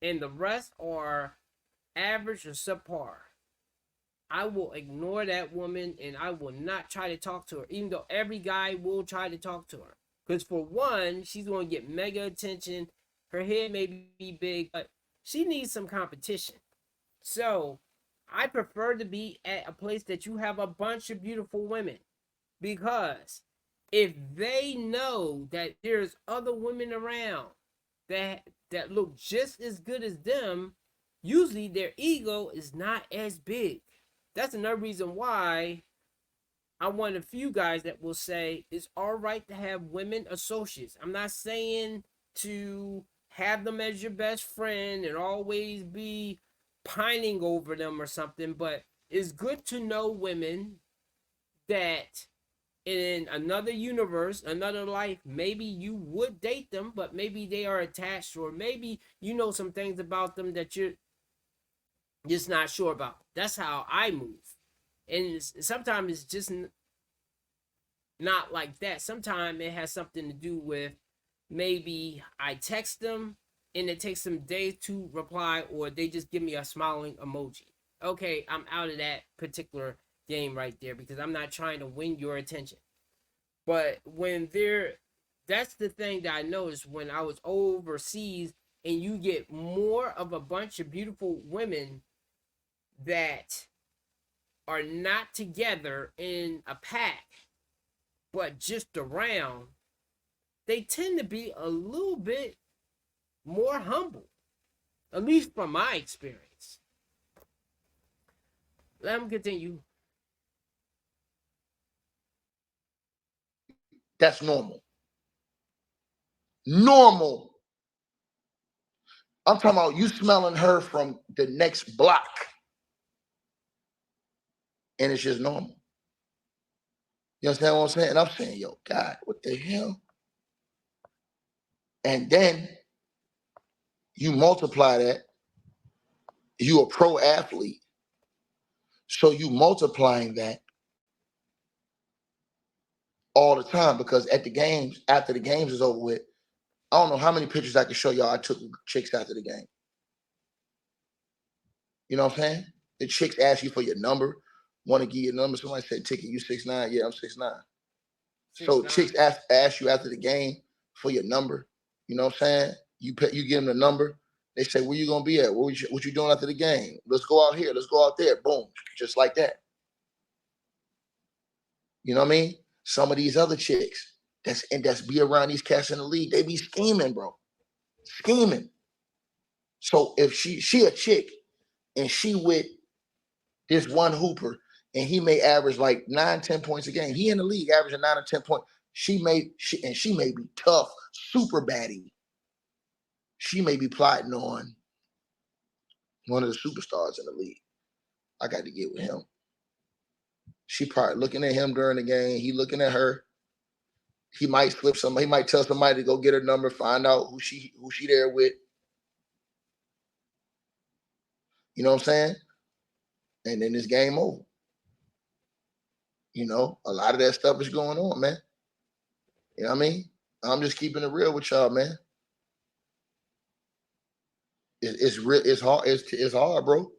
and the rest are average or subpar, I will ignore that woman and I will not try to talk to her, even though every guy will try to talk to her. Because for one, she's going to get mega attention. Her head may be big, but she needs some competition. So I prefer to be at a place that you have a bunch of beautiful women. Because if they know that there's other women around that look just as good as them, usually their ego is not as big. That's another reason why I'm one of the few guys that will say it's all right to have women associates. I'm not saying to have them as your best friend and always be pining over them or something, but it's good to know women that in another universe, another life, maybe you would date them, but maybe they are attached, or maybe you know some things about them that you're just not sure about. That's how I move. And sometimes it's just not like that. Sometimes it has something to do with maybe I text them and it takes some days to reply, or they just give me a smiling emoji. Okay, I'm out of that particular game right there because I'm not trying to win your attention. But when that's the thing that I noticed when I was overseas, and you get more of a bunch of beautiful women that are not together in a pack, but just around, they tend to be a little bit more humble, at least from my experience. Let me continue. That's normal. Normal. I'm talking about you smelling her from the next block. And it's just normal. You understand what I'm saying? And I'm saying, yo, God, what the hell? And then you multiply that. You a pro athlete. So you multiplying that all the time, because at the games, after the games is over with, I don't know how many pictures I can show y'all I took chicks after the game. You know what I'm saying? The chicks ask you for your number. Want to give you a number? Somebody said, "Ticket, you 6'9"? Yeah, I'm 6'9". So chicks ask you after the game for your number. You know what I'm saying? You give them the number. They say, "Where you gonna be at? What you doing after the game? Let's go out here. Let's go out there." Boom, just like that. You know what I mean? Some of these other chicks that's be around these cats in the league, they be scheming, bro, scheming. So if she a chick and she with this one hooper and he may average like 9-10 points a game, he in the league averaging 9 or 10 points. She may be tough, super baddie. She may be plotting on one of the superstars in the league. I got to get with him. She probably looking at him during the game. He looking at her. He might slip somebody. He might tell somebody to go get her number, find out who she there with. You know what I'm saying? And then this game over. You know, a lot of that stuff is going on, man. You know what I mean? I'm just keeping it real with y'all, man. It's real. It's hard. It's hard, bro.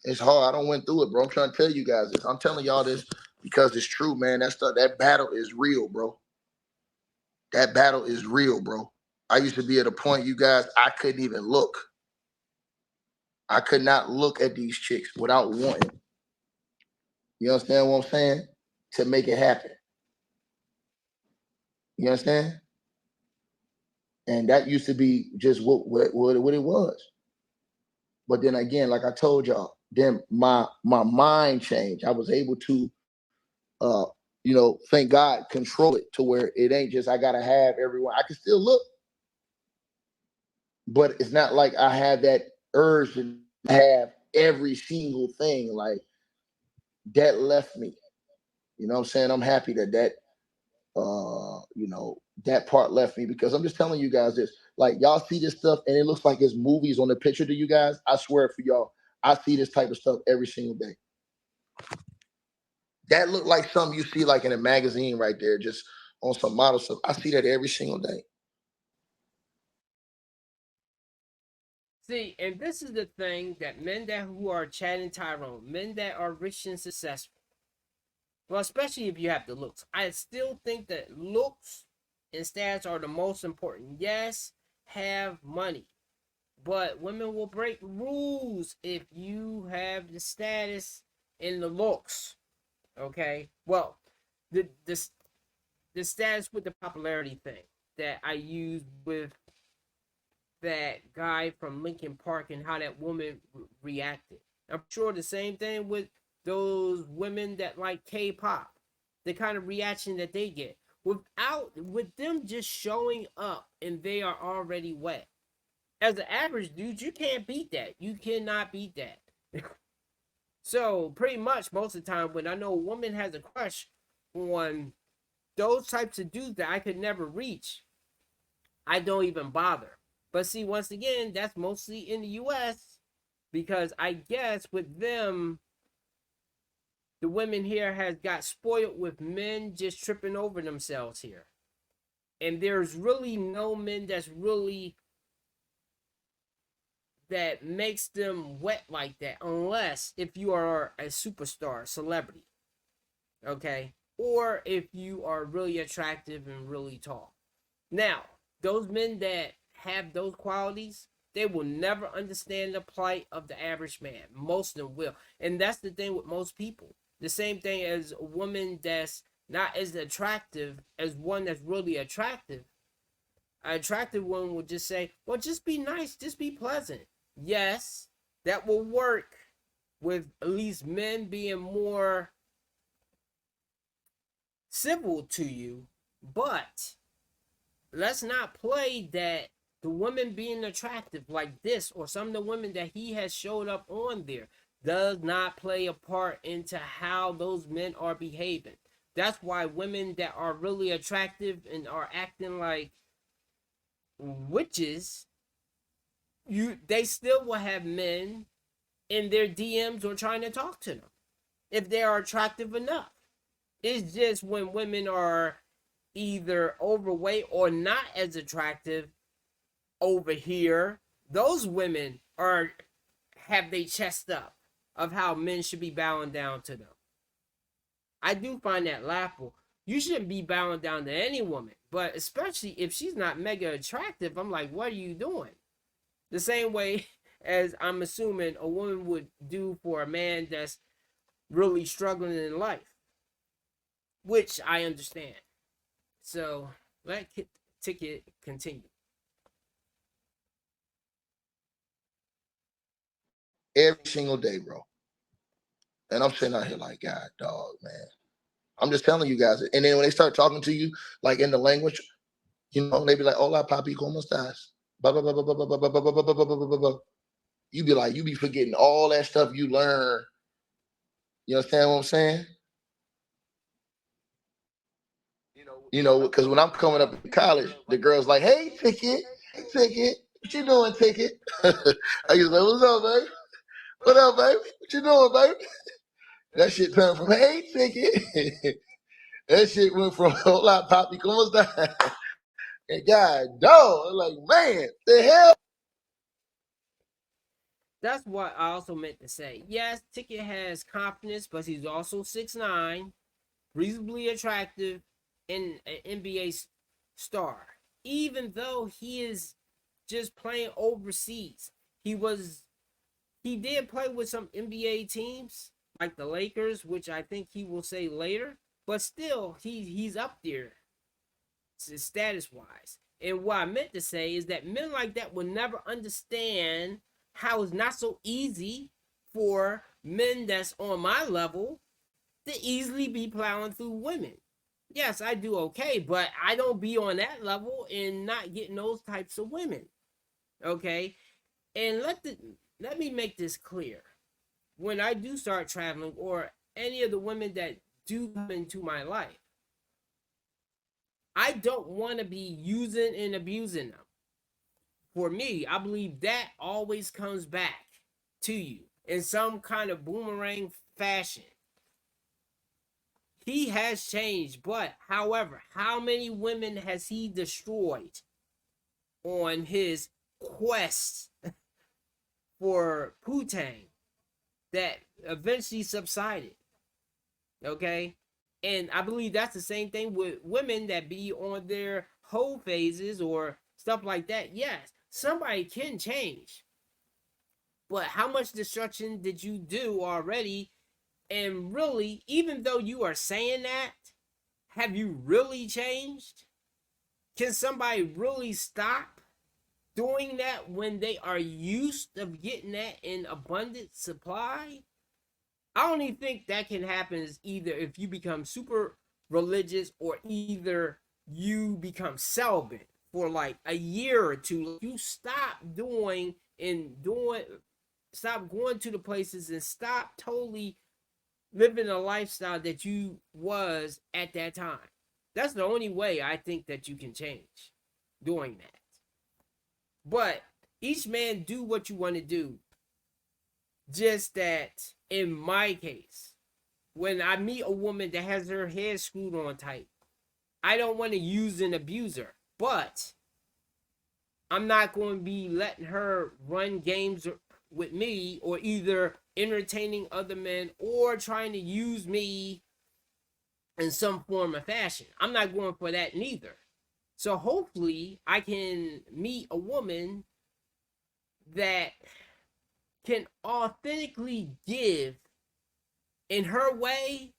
It's hard. I don't went through it, bro. I'm trying to tell you guys this. I'm telling y'all this because it's true, man. That battle is real, bro. That battle is real, bro. I used to be at a point, you guys, I couldn't even look. I could not look at these chicks without wanting. You understand what I'm saying? To make it happen. You understand? And that used to be just what it was. But then again, like I told y'all, then my mind changed. I was able to thank God, control it to where it ain't just I gotta have everyone. I can still look, but it's not like I have that urge to have every single thing. Like that left me. You know what I'm saying? I'm happy that that part left me, because I'm just telling you guys this. Like y'all see this stuff and it looks like it's movies on the picture to you guys. I swear for y'all, I see this type of stuff every single day. That looked like something you see like in a magazine right there, just on some model stuff. I see that every single day. See, and this is the thing that men who are Chad and Tyrone, men that are rich and successful, well, especially if you have the looks, I still think that looks and stats are the most important. Yes, have money, but women will break rules if you have the status and the looks. Okay, well, the status with the popularity thing that I used with that guy from Lincoln Park and how that woman reacted. I'm sure the same thing with those women that like K-pop, the kind of reaction that they get with them just showing up and they are already wet. As an average dude, you can't beat that. You cannot beat that. So pretty much most of the time when I know a woman has a crush on those types of dudes that I could never reach, I don't even bother. But see, once again, that's mostly in the US, because I guess with them, the women here has got spoiled with men just tripping over themselves here. And there's really no men that makes them wet like that, unless if you are a superstar celebrity, okay, or if you are really attractive and really tall. Now, those men that have those qualities, they will never understand the plight of the average man. Most of them will. And that's the thing with most people. The same thing as a woman that's not as attractive as one that's really attractive. An attractive woman will just say, well, just be nice, just be pleasant. Yes, that will work with at least men being more civil to you, but let's not play that the women being attractive like this, or some of the women that he has showed up on there, does not play a part into how those men are behaving. That's why women that are really attractive and are acting like witches, they still will have men in their DMs or trying to talk to them if they are attractive enough. It's just when women are either overweight or not as attractive over here, those women have their chest up. of how men should be bowing down to them. I do find that laughable. You shouldn't be bowing down to any woman, but especially if she's not mega attractive. I'm like, what are you doing? The same way as I'm assuming a woman would do for a man that's really struggling in life, which I understand. So let Ticket continue. Every single day, bro. And I'm sitting out here like, God, dog, man. I'm just telling you guys. And then when they start talking to you, like in the language, you know, they be like, hola, papi, ¿cómo estás? Blah, blah, blah, blah, blah, blah, blah, blah, blah, blah, blah, blah, blah, blah. You be like, you be forgetting all that stuff you learn. You understand what I'm saying? You know, because when I'm coming up in college, the girl's like, hey, Ticket, what you doing, Ticket? I used to like, what's up, baby? What up, baby? What you doing, baby? That shit turned from, hey, Ticket. That shit went from, hola, papi, ¿cómo estás? And God, dog, like, man, the hell? That's what I also meant to say. Yes, Ticket has confidence, but he's also 6'9", reasonably attractive, and an NBA star. Even though he is just playing overseas, he did play with some NBA teams like the Lakers, which I think he will say later. But still, he's up there, status wise. And what I meant to say is that men like that will never understand how it's not so easy for men that's on my level to easily be plowing through women. Yes, I do okay, but I don't be on that level and not getting those types of women. Okay? And let me make this clear. When I do start traveling, or any of the women that do come into my life, I don't want to be using and abusing them. For me, I believe that always comes back to you in some kind of boomerang fashion. He has changed, but however, how many women has he destroyed on his quest for Putang that eventually subsided? Okay? And I believe that's the same thing with women that be on their whole phases or stuff like that. Yes, somebody can change. But how much destruction did you do already? And really, even though you are saying that, have you really changed? Can somebody really stop doing that when they are used of getting that in abundant supply? I only think that can happen is either if you become super religious or either you become celibate for like a year or two. You stop stop going to the places and stop totally living a lifestyle that you was at that time. That's the only way I think that you can change doing that. But each man do what you want to do. Just that in my case, when I meet a woman that has her hair screwed on tight, I don't want to use and abuse her. But I'm not going to be letting her run games with me or either entertaining other men or trying to use me in some form of fashion. I'm not going for that neither. So hopefully I can meet a woman that can authentically give in her way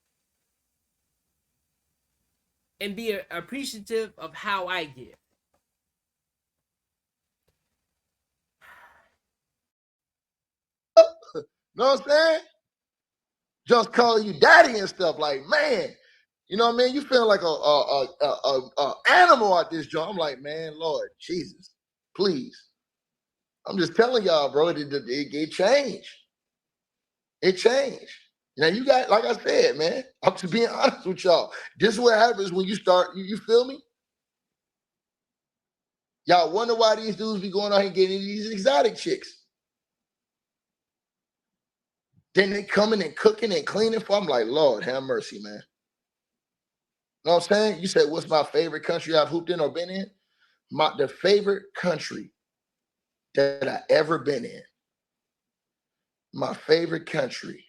and be appreciative of how I give. Know what I'm saying? Just calling you daddy and stuff. Like, man, you know what I mean? You feel like a animal at this joint. I'm like, man, Lord Jesus, please. I'm just telling y'all, bro. It changed. It changed. Now you got, like I said, man. I'm just being honest with y'all. This is what happens when you start. You feel me? Y'all wonder why these dudes be going out here getting these exotic chicks. Then they coming and cooking and cleaning for. I'm like, Lord, have mercy, man. Know what I'm saying? You said, what's my favorite country I've hooped in or been in? The favorite country that I ever been in. My favorite country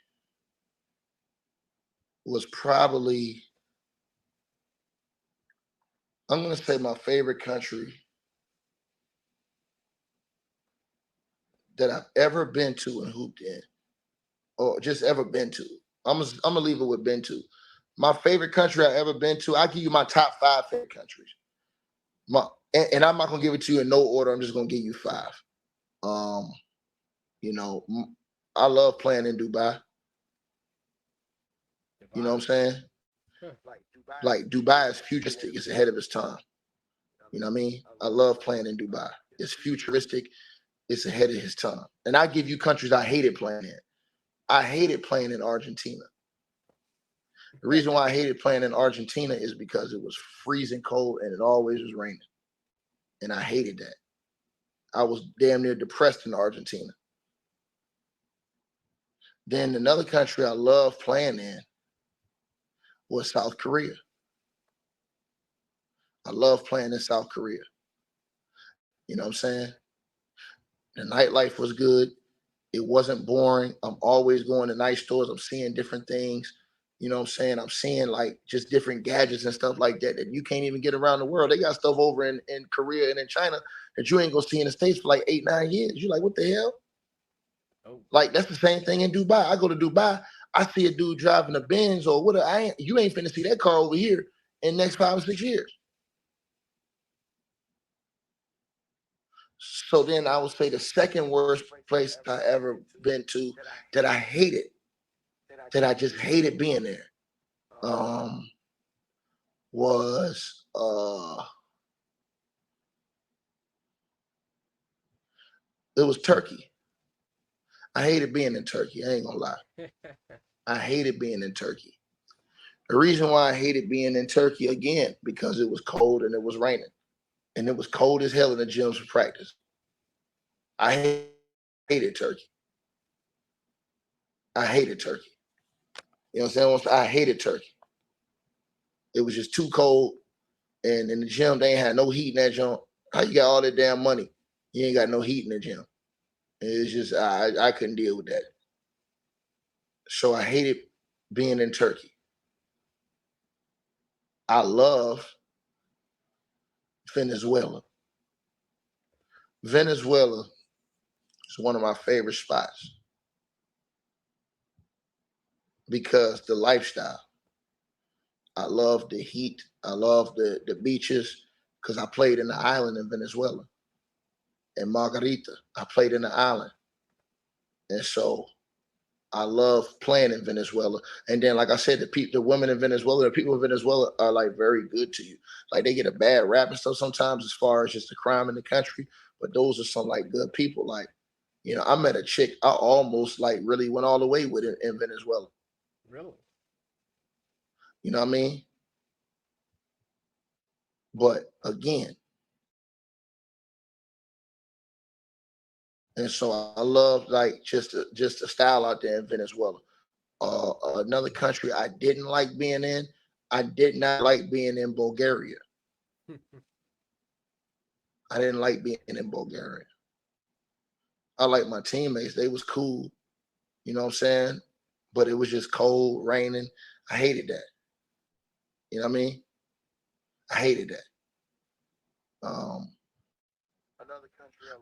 was probably, I'm going to say my favorite country that I've ever been to and hooped in, or just ever been to. I'm gonna leave it with been to. My favorite country I've ever been to, I'll give you my top 5 favorite countries. And I'm not gonna give it to you in no order. I'm just gonna give you 5. You know, I love playing in Dubai. You know what I'm saying? Like Dubai is futuristic. It's ahead of its time. You know what I mean? I love playing in Dubai. It's futuristic. It's ahead of his time. And I give you countries I hated playing in. I hated playing in Argentina. The reason why I hated playing in Argentina is because it was freezing cold and it always was raining. And I hated that. I was damn near depressed in Argentina. Then another country I loved playing in was South Korea. I love playing in South Korea. You know what I'm saying? The nightlife was good. It wasn't boring. I'm always going to nice stores. I'm seeing different things. You know what I'm saying? I'm seeing like just different gadgets and stuff like that that you can't even get around the world. They got stuff over in Korea and in China that you ain't gonna see in the States for like 8-9 years. You're like, what the hell? Oh. Like that's the same thing in Dubai. I go to Dubai, I see a dude driving a Benz or what? You ain't finna see that car over here in the next 5 or 6 years. So then I would say the second worst place I ever been to that I hated, that I just hated being there, was it was Turkey. I hated being in Turkey. I ain't gonna lie. I hated being in Turkey. The reason why I hated being in Turkey, again, because it was cold and it was raining. And it was cold as hell in the gyms for practice. I hated Turkey. I hated Turkey. You know what I'm saying? I hated Turkey. It was just too cold. And in the gym, they ain't had no heat in that gym. How you got all that damn money? You ain't got no heat in the gym. It's just, I couldn't deal with that. So I hated being in Turkey. I love Venezuela. Venezuela is one of my favorite spots because the lifestyle. I love the heat. I love the beaches because I played in the island in Venezuela. In Margarita, I played in the island. And so I love playing in Venezuela. And then, like I said, the women in Venezuela, the people in Venezuela are like very good to you. Like they get a bad rap and stuff sometimes as far as just the crime in the country. But those are some like good people. Like, you know, I met a chick I almost like really went all the way with it in Venezuela. Really? You know what I mean? But again, and so I love like just the style out there in Venezuela. Another country I didn't like being in, I did not like being in Bulgaria. I didn't like being in Bulgaria. I liked my teammates. They was cool. You know what I'm saying? But it was just cold, raining. I hated that. You know what I mean? I hated that.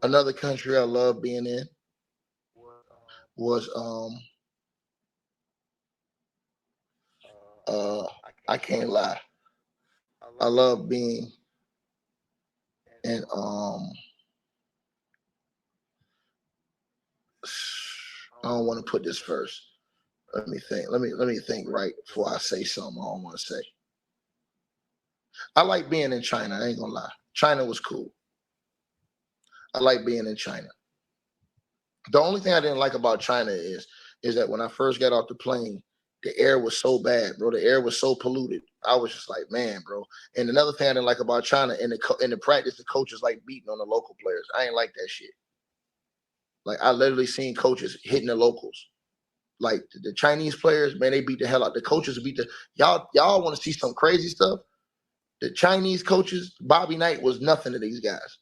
Another country I love being in was I can't lie. I love being in I don't want to put this first. Let me think. Let me think right before I say something I don't want to say. I like being in China. I ain't gonna lie. China was cool. I like being in China. The only thing I didn't like about China is that when I first got off the plane, the air was so bad, bro. The air was so polluted. I was just like, man, bro. And another thing I didn't like about China, in the practice, the coaches like beating on the local players. I ain't like that shit. Like I literally seen coaches hitting the locals. Like the Chinese players, man, they beat the hell out. The coaches beat the y'all want to see some crazy stuff? The Chinese coaches, Bobby Knight was nothing to these guys.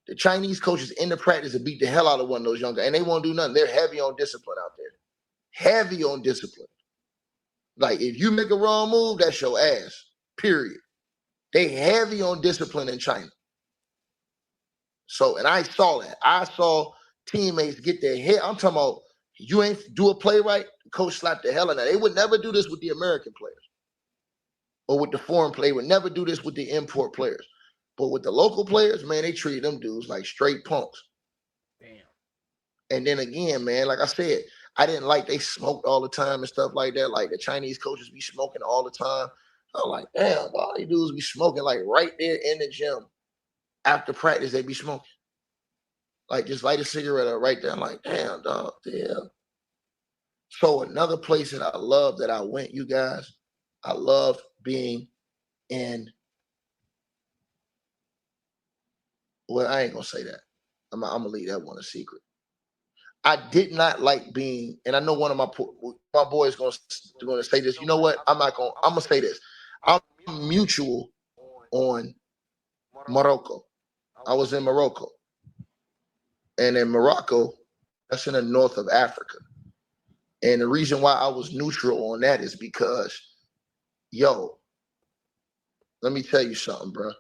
The Chinese coaches in the practice will beat the hell out of one of those young guys, and they won't do nothing. They're heavy on discipline out there. Heavy on discipline. Like, if you make a wrong move, that's your ass, period. They heavy on discipline in China. So, and I saw that. I saw teammates get their head. I'm talking about, you ain't do a play right, the coach slapped the hell out of that. They would never do this with the American players or with the foreign player. Would never do this with the import players. But with the local players, man, they treat them dudes like straight punks. Damn. And then again, man, like I said, I didn't like they smoked all the time and stuff like that. Like the Chinese coaches be smoking all the time. I'm like, damn, all these dudes be smoking like right there in the gym. After practice, they be smoking. Like just light a cigarette up right there. I'm like, damn, dog, damn. So another place that I love that I went, you guys, I loved being in, well, I ain't gonna say that. I'm gonna leave that one a secret. I did not like being, and I know one of my boys going to say this. You know what? I'm gonna say this. I'm mutual on Morocco. I was in Morocco, and in Morocco, that's in the north of Africa. And the reason why I was neutral on that is because, yo, let me tell you something, bro.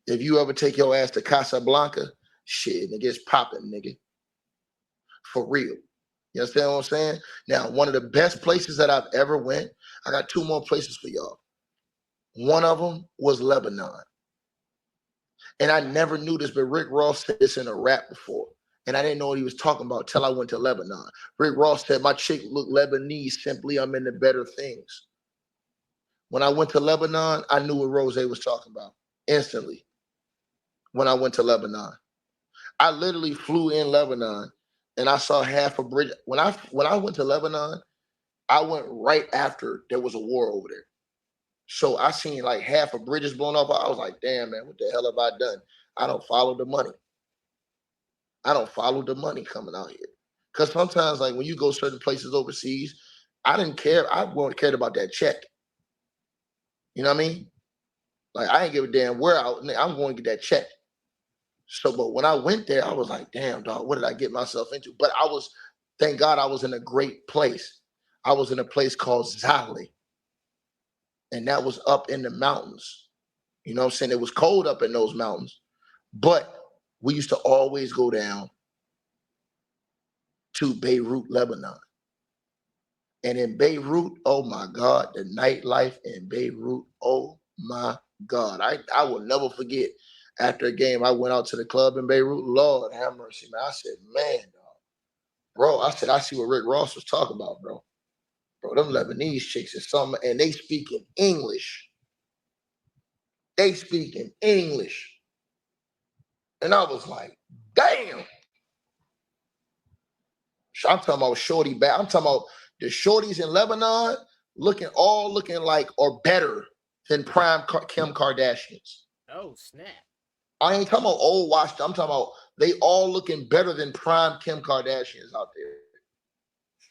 If you ever take your ass to Casablanca, shit, nigga, it's popping, nigga. For real. You understand what I'm saying? Now, one of the best places that I've ever went, I got two more places for y'all. One of them was Lebanon. And I never knew this, but Rick Ross said this in a rap before. And I didn't know what he was talking about till I went to Lebanon. Rick Ross said, my chick looked Lebanese, simply I'm into better things. When I went to Lebanon, I knew what Rose was talking about instantly when I went to Lebanon. I literally flew in Lebanon and I saw half a bridge. When I went to Lebanon, I went right after there was a war over there. So I seen like half of bridges blown off. I was like, damn, man, what the hell have I done? I don't follow the money. I don't follow the money coming out here. Because sometimes, like when you go certain places overseas, I didn't care. I wasn't cared about that check. You know what I mean? Like I ain't give a damn where I'm going to get that check. So, but when I went there, I was like, damn, dog, what did I get myself into? But thank God I was in a great place. I was in a place called Zali. And that was up in the mountains. You know what I'm saying? It was cold up in those mountains. But we used to always go down to Beirut, Lebanon. And in Beirut, oh my God, the nightlife in Beirut, oh my God. I will never forget. After a game, I went out to the club in Beirut. Lord have mercy, man. I said, man, dog. Bro, I said, I see what Rick Ross was talking about, bro. Bro, them Lebanese chicks is something, and they speak in English. They speak in English. And I was like, damn. I'm talking about shorty back. I'm talking about the shorties in Lebanon looking like or better than prime Kim Kardashians. Oh, snap. I ain't talking about old washed. I'm talking about they all looking better than prime Kim Kardashians out there.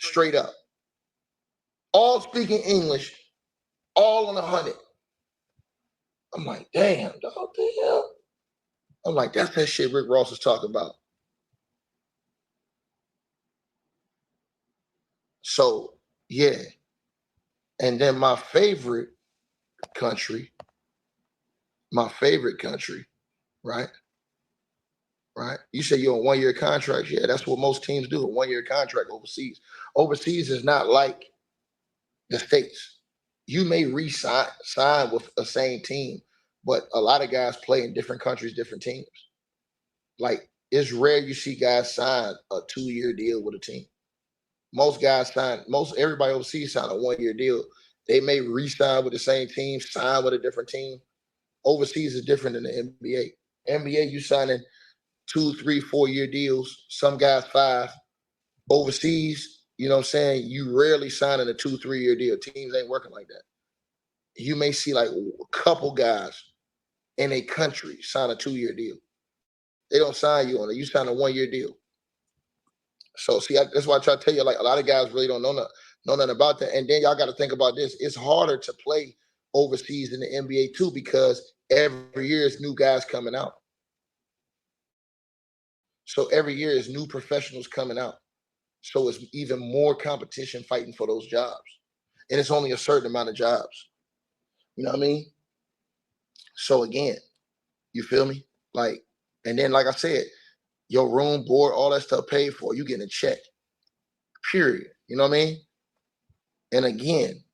Straight up. All speaking English, all on 100. I'm like, damn, dog, what the hell? I'm like, that's that shit Rick Ross was talking about. So, yeah. And then my favorite country, right? Right? You say you're on 1-year contracts. Yeah, that's what most teams do, a 1-year contract overseas. Overseas is not like the States. You may sign with the same team, but a lot of guys play in different countries, different teams. Like, it's rare you see guys sign a 2-year deal with a team. Everybody overseas sign a 1-year deal. They may re-sign with the same team, sign with a different team. Overseas is different than the NBA. NBA, you signing 2, 3, 4-year deals. Some guys 5. Overseas, you know what I'm saying? You rarely signing a 2, 3-year deal. Teams ain't working like that. You may see like a couple guys in a country sign a 2-year deal. They don't sign you on it. You sign a 1-year deal. So see, that's why I try to tell you, like a lot of guys really don't know nothing about that. And then y'all got to think about this. It's harder to play overseas in the NBA too, because every year is new guys coming out. So every year is new professionals coming out. So it's even more competition fighting for those jobs. And it's only a certain amount of jobs. You know what I mean? So again, you feel me? Like, and then like I said, your room, board, all that stuff paid for, you getting a check. Period. You know what I mean? And again,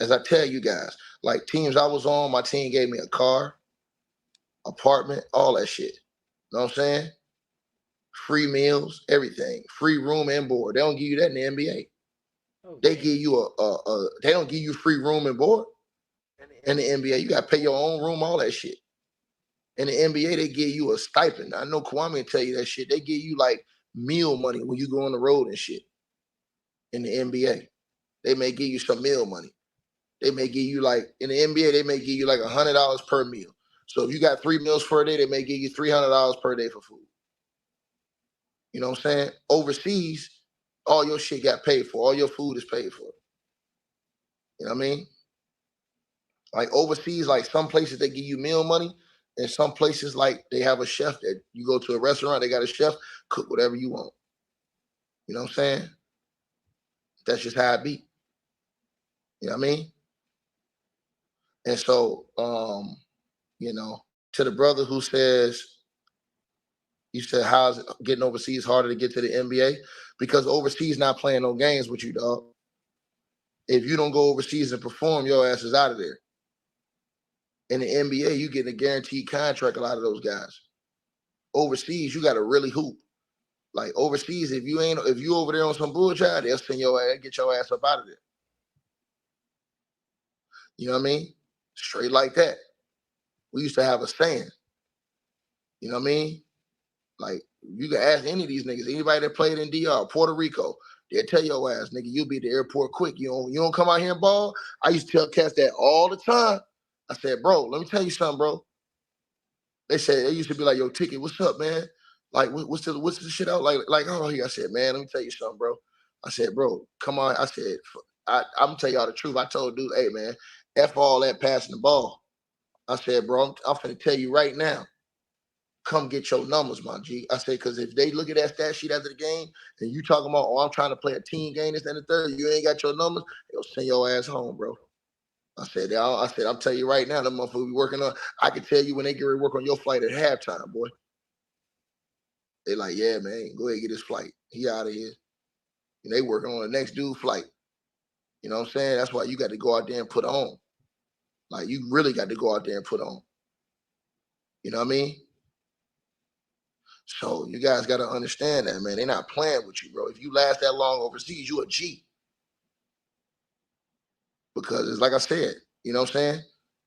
as I tell you guys, like teams I was on, my team gave me a car, apartment, all that shit. You know what I'm saying? Free meals, everything, free room and board. They don't give you that in the NBA. They give you they don't give you free room and board in the NBA. You gotta pay your own room, all that shit. In the NBA, they give you a stipend. I know Kwame will tell you that shit. They give you like meal money when you go on the road and shit. In the NBA, they may give you some meal money. They may give you like in the NBA, they may give you like $100 per meal. So if you got 3 meals per day, they may give you $300 per day for food. You know what I'm saying? Overseas, all your shit got paid for. All your food is paid for. You know what I mean? Like overseas, like some places they give you meal money, and some places like they have a chef that you go to a restaurant, they got a chef, cook whatever you want. You know what I'm saying? That's just how it be. You know what I mean? And so, you know, to the brother who says, you said, how's it getting overseas harder to get to the NBA? Because overseas not playing no games with you, dog. If you don't go overseas and perform, your ass is out of there. In the NBA, you get a guaranteed contract, a lot of those guys. Overseas, you got to really hoop. Like overseas, if you over there on some bullshit, they'll send your ass, get your ass up out of there. You know what I mean? Straight like that. We used to have a saying. You know what I mean? Like you can ask any of these niggas, anybody that played in DR, Puerto Rico, they'll tell your ass, nigga, you'll be at the airport quick. You don't come out here and ball. I used to tell cats that all the time. I said, bro, let me tell you something, bro. They used to be like, yo, Ticket, what's up, man? Like, what's the shit out? Like, oh, I said, man, let me tell you something, bro. I said, bro, come on. I said, I'm gonna tell y'all the truth. I told dude, hey, man, F all that passing the ball. I said, bro, I'm finna tell you right now. Come get your numbers, my G. I said, because if they look at that stat sheet after the game and you talking about, oh, I'm trying to play a team game, this and the third, you ain't got your numbers, they'll send your ass home, bro. I said, I'm telling you right now, the motherfucker be working on. I can tell you when they get ready to work on your flight at halftime, boy. They like, yeah, man, go ahead and get his flight. He out of here. And they working on the next dude flight. You know what I'm saying? That's why you got to go out there and put on. Like you really got to go out there and put on. You know what I mean? So you guys got to understand that, man. They're not playing with you, bro. If you last that long overseas, you a G. Because it's like I said, you know what I'm saying?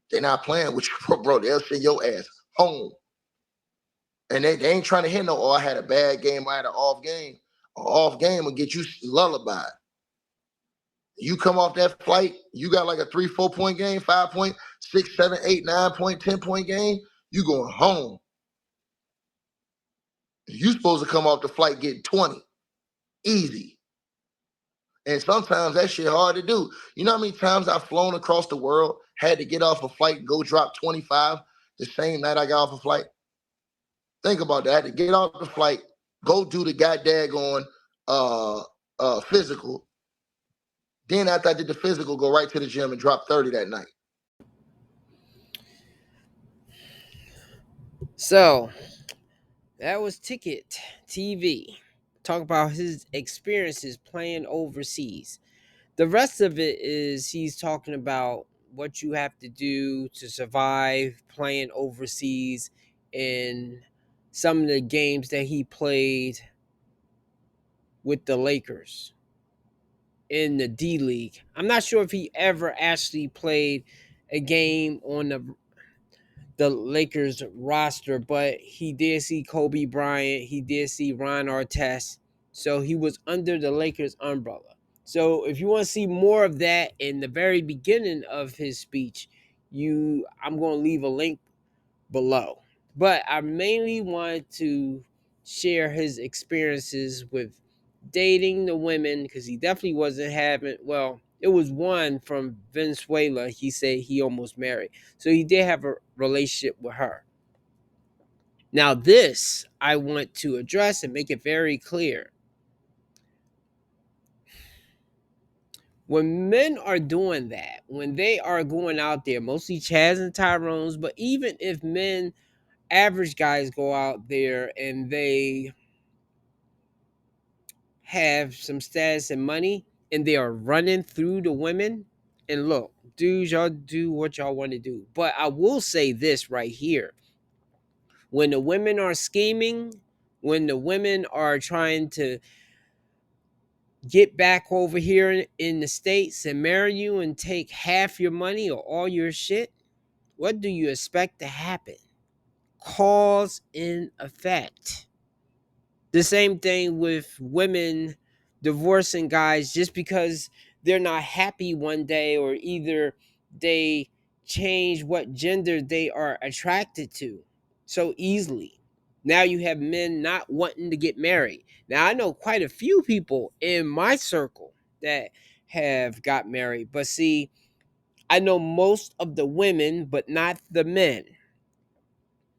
They're not playing with you, bro. They'll send your ass home. And they ain't trying to hit no, oh, I had a bad game, I had an off game. An off game will get you lullabied. You come off that flight, you got like a 3-4 point game, 5 point, 6, 7, 8, 9 point, 10 point game, you going home. You supposed to come off the flight getting 20. Easy. And sometimes that shit hard to do. You know how many times I've flown across the world, had to get off a flight and go drop 25 the same night I got off a flight? Think about that. I had to get off the flight, go do the goddamn physical. Then after I did the physical, go right to the gym and drop 30 that night. So that was Ticket TV. Talk about his experiences playing overseas. The rest of it is he's talking about what you have to do to survive playing overseas in some of the games that he played with the Lakers in the D League. I'm not sure if he ever actually played a game on the Lakers roster, but he did see Kobe Bryant, he did see Ron Artest, so he was under the Lakers umbrella. So if you want to see more of that in the very beginning of his speech, I'm going to leave a link below. But I mainly wanted to share his experiences with dating the women, because he definitely wasn't having, well, it was one from Venezuela he said he almost married. So he did have a relationship with her. Now, this I want to address and make it very clear. When men are doing that, when they are going out there, mostly Chads and Tyrones, but even if men, average guys go out there and they have some status and money and they are running through the women, and look, dudes, y'all do what y'all want to do. But I will say this right here. When the women are scheming, when the women are trying to get back over here in the States and marry you and take half your money or all your shit, what do you expect to happen? Cause and effect. The same thing with women divorcing guys just because they're not happy one day, or either they change what gender they are attracted to so easily. Now you have men not wanting to get married. Now I know quite a few people in my circle that have got married, but see, I know most of the women, but not the men.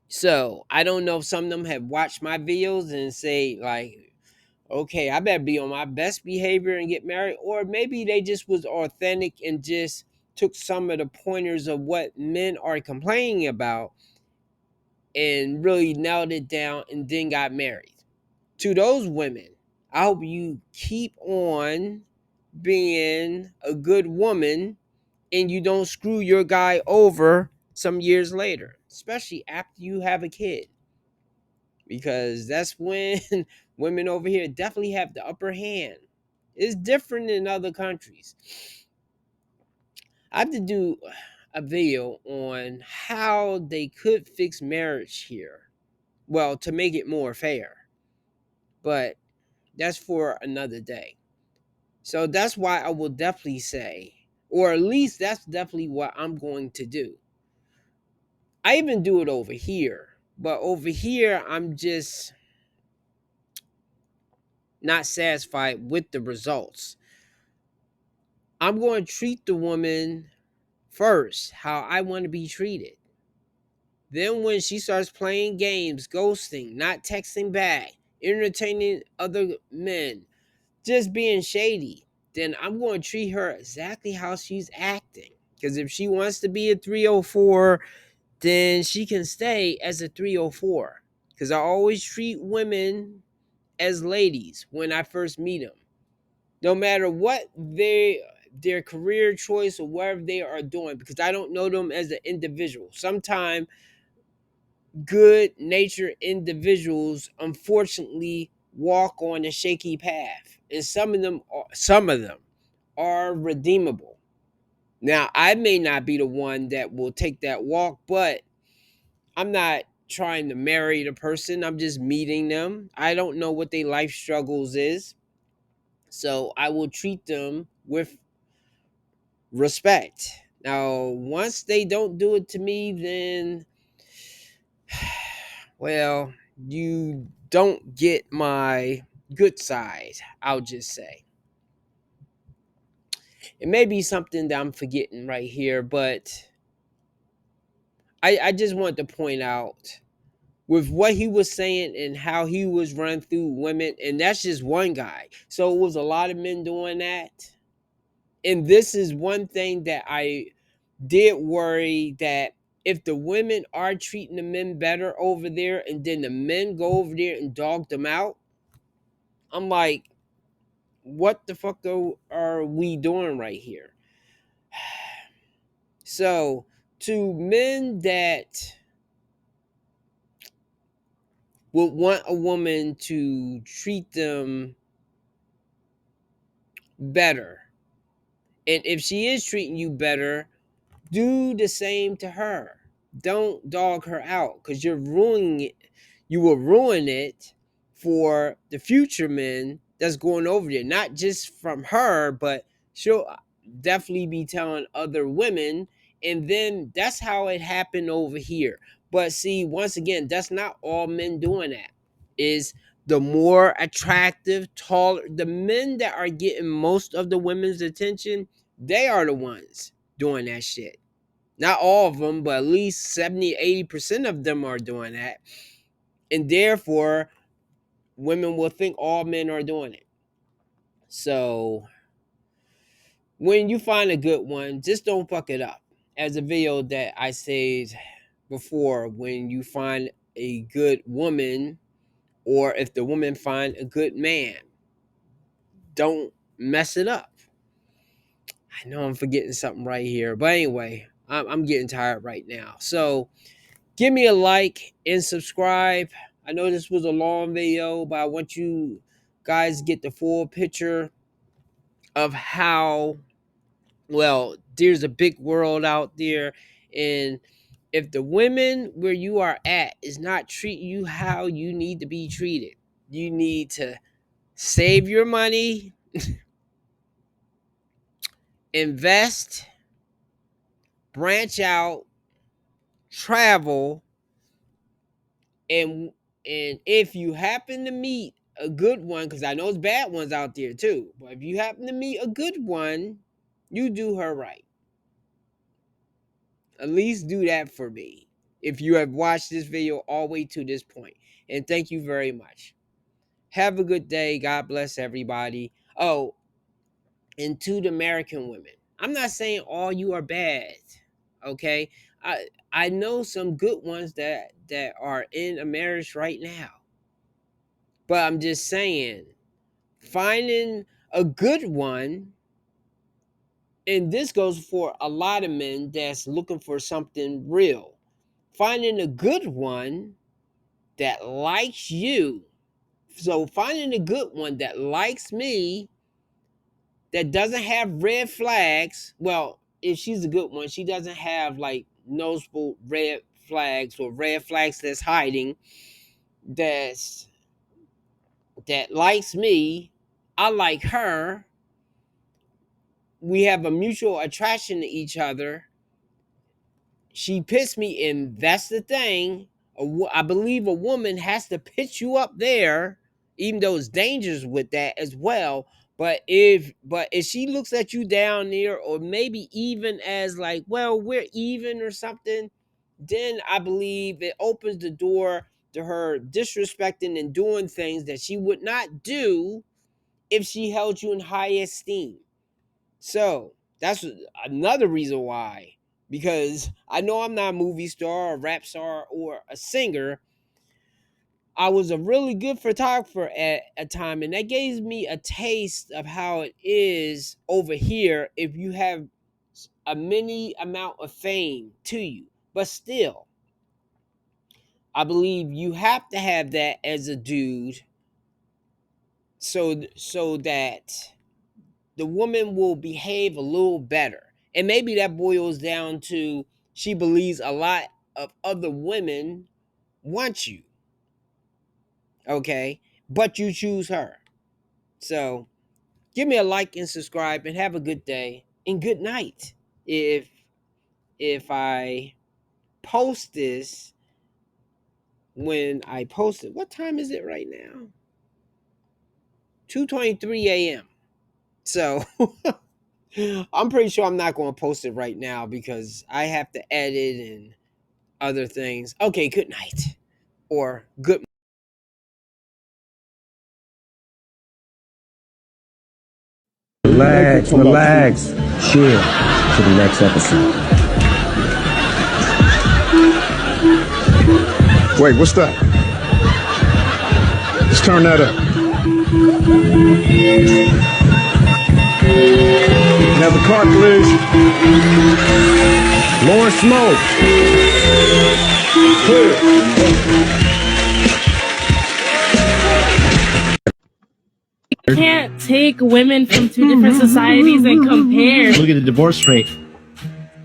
So I don't know if some of them have watched my videos and say like, okay, I better be on my best behavior and get married. Or maybe they just was authentic and just took some of the pointers of what men are complaining about and really nailed it down and then got married. To those women, I hope you keep on being a good woman and you don't screw your guy over some years later, especially after you have a kid. Because that's when women over here definitely have the upper hand. It's different in other countries. I have to do a video on how they could fix marriage here. Well, to make it more fair. But that's for another day. So that's why I will definitely say, or at least that's definitely what I'm going to do. I even do it over here. But over here, I'm just not satisfied with the results. I'm going to treat the woman first how I want to be treated. Then when she starts playing games, ghosting, not texting back, entertaining other men, just being shady, then I'm going to treat her exactly how she's acting. Because if she wants to be a 304, then she can stay as a 304. Because I always treat women as ladies when I first meet them. No matter what their career choice or whatever they are doing, because I don't know them as an individual. Sometimes good natured individuals unfortunately walk on a shaky path, and some of them are redeemable. Now I may not be the one that will take that walk, but I'm not trying to marry the person. I'm just meeting them. I don't know what their life struggles is, so I will treat them with respect. Now, once they don't do it to me, then, well, you don't get my good side, I'll just say. It may be something that I'm forgetting right here, but I just want to point out with what he was saying and how he was running through women, and that's just one guy. So it was a lot of men doing that. And this is one thing that I did worry, that if the women are treating the men better over there and then the men go over there and dog them out, I'm like, what the fuck are we doing right here? So, to men that would want a woman to treat them better, and if she is treating you better, do the same to her. Don't dog her out, because you're ruining it. You will ruin it for the future men that's going over there. Not just from her, but she'll definitely be telling other women. And then that's how it happened over here. But see, once again, that's not all men doing that. Is the more attractive, taller, the men that are getting most of the women's attention, they are the ones doing that shit. Not all of them, but at least 70, 80% of them are doing that. And therefore, women will think all men are doing it. So when you find a good one, just don't fuck it up. As a video that I said before, when you find a good woman, or if the woman find a good man, don't mess it up. I know I'm forgetting something right here, but anyway, I'm getting tired right now. So give me a like and subscribe. I know this was a long video, but I want you guys to get the full picture of how, well, there's a big world out there. And if the women where you are at is not treating you how you need to be treated, you need to save your money, invest, branch out, travel, and if you happen to meet a good one, because I know there's bad ones out there too, but if you happen to meet a good one, you do her right. At least do that for me if you have watched this video all the way to this point. And thank you very much. Have a good day. God bless everybody. Oh, and to the American women, I'm not saying all you are bad, okay? I know some good ones that are in a marriage right now. But I'm just saying, finding a good one, and this goes for a lot of men that's looking for something real. Finding a good one that likes you. So finding a good one that likes me, that doesn't have red flags. Well, if she's a good one, she doesn't have like noticeable red flags or red flags that's hiding, that likes me. I like her. We have a mutual attraction to each other. She pissed me, and that's the thing. I believe a woman has to pitch you up there, even though it's dangerous with that as well. But if she looks at you down there, or maybe even as like, well, we're even or something, then I believe it opens the door to her disrespecting and doing things that she would not do if she held you in high esteem. So that's another reason why, because I know I'm not a movie star or rap star or a singer. I was a really good photographer at a time, and that gave me a taste of how it is over here if you have a mini amount of fame to you. But still, I believe you have to have that as a dude, so that the woman will behave a little better. And maybe that boils down to she believes a lot of other women want you. Okay? But you choose her. So give me a like and subscribe, and have a good day and good night. If I post this when I post it, what time is it right now? 2:23 a.m. So I'm pretty sure I'm not going to post it right now because I have to edit and other things. Okay, good night. Or good. Relax. Chill to the next episode. Wait, what's that? Let's turn that up. Have the cart, please. More smoke. You can't take women from two different societies and compare. Look at the divorce rate.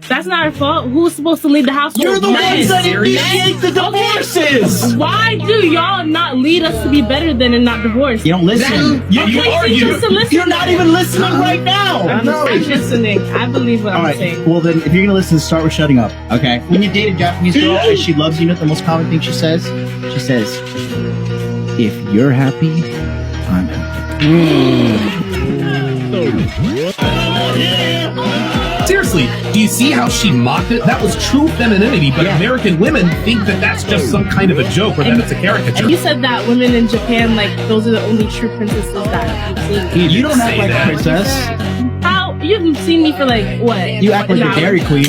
That's not our fault. Who's supposed to lead the household? You're the ones that initiate the divorces. Why do y'all not lead us to be better than and not divorced? You don't listen. You argue. You're not even listening right now. I'm listening. I believe what I'm saying. Well, then, if you're gonna listen, start with shutting up. Okay. When you date a Japanese girl and she loves you, know the most common thing she says? She says, "If you're happy, I'm happy." Seriously. seriously, do you see how she mocked it? That was true femininity, but American women think that that's just some kind of a joke or that it's a caricature. And you said that women in Japan, like, those are the only true princesses that you've seen. You don't act like a princess. How? You've seen me for, like, what? You act like a Dairy Queen.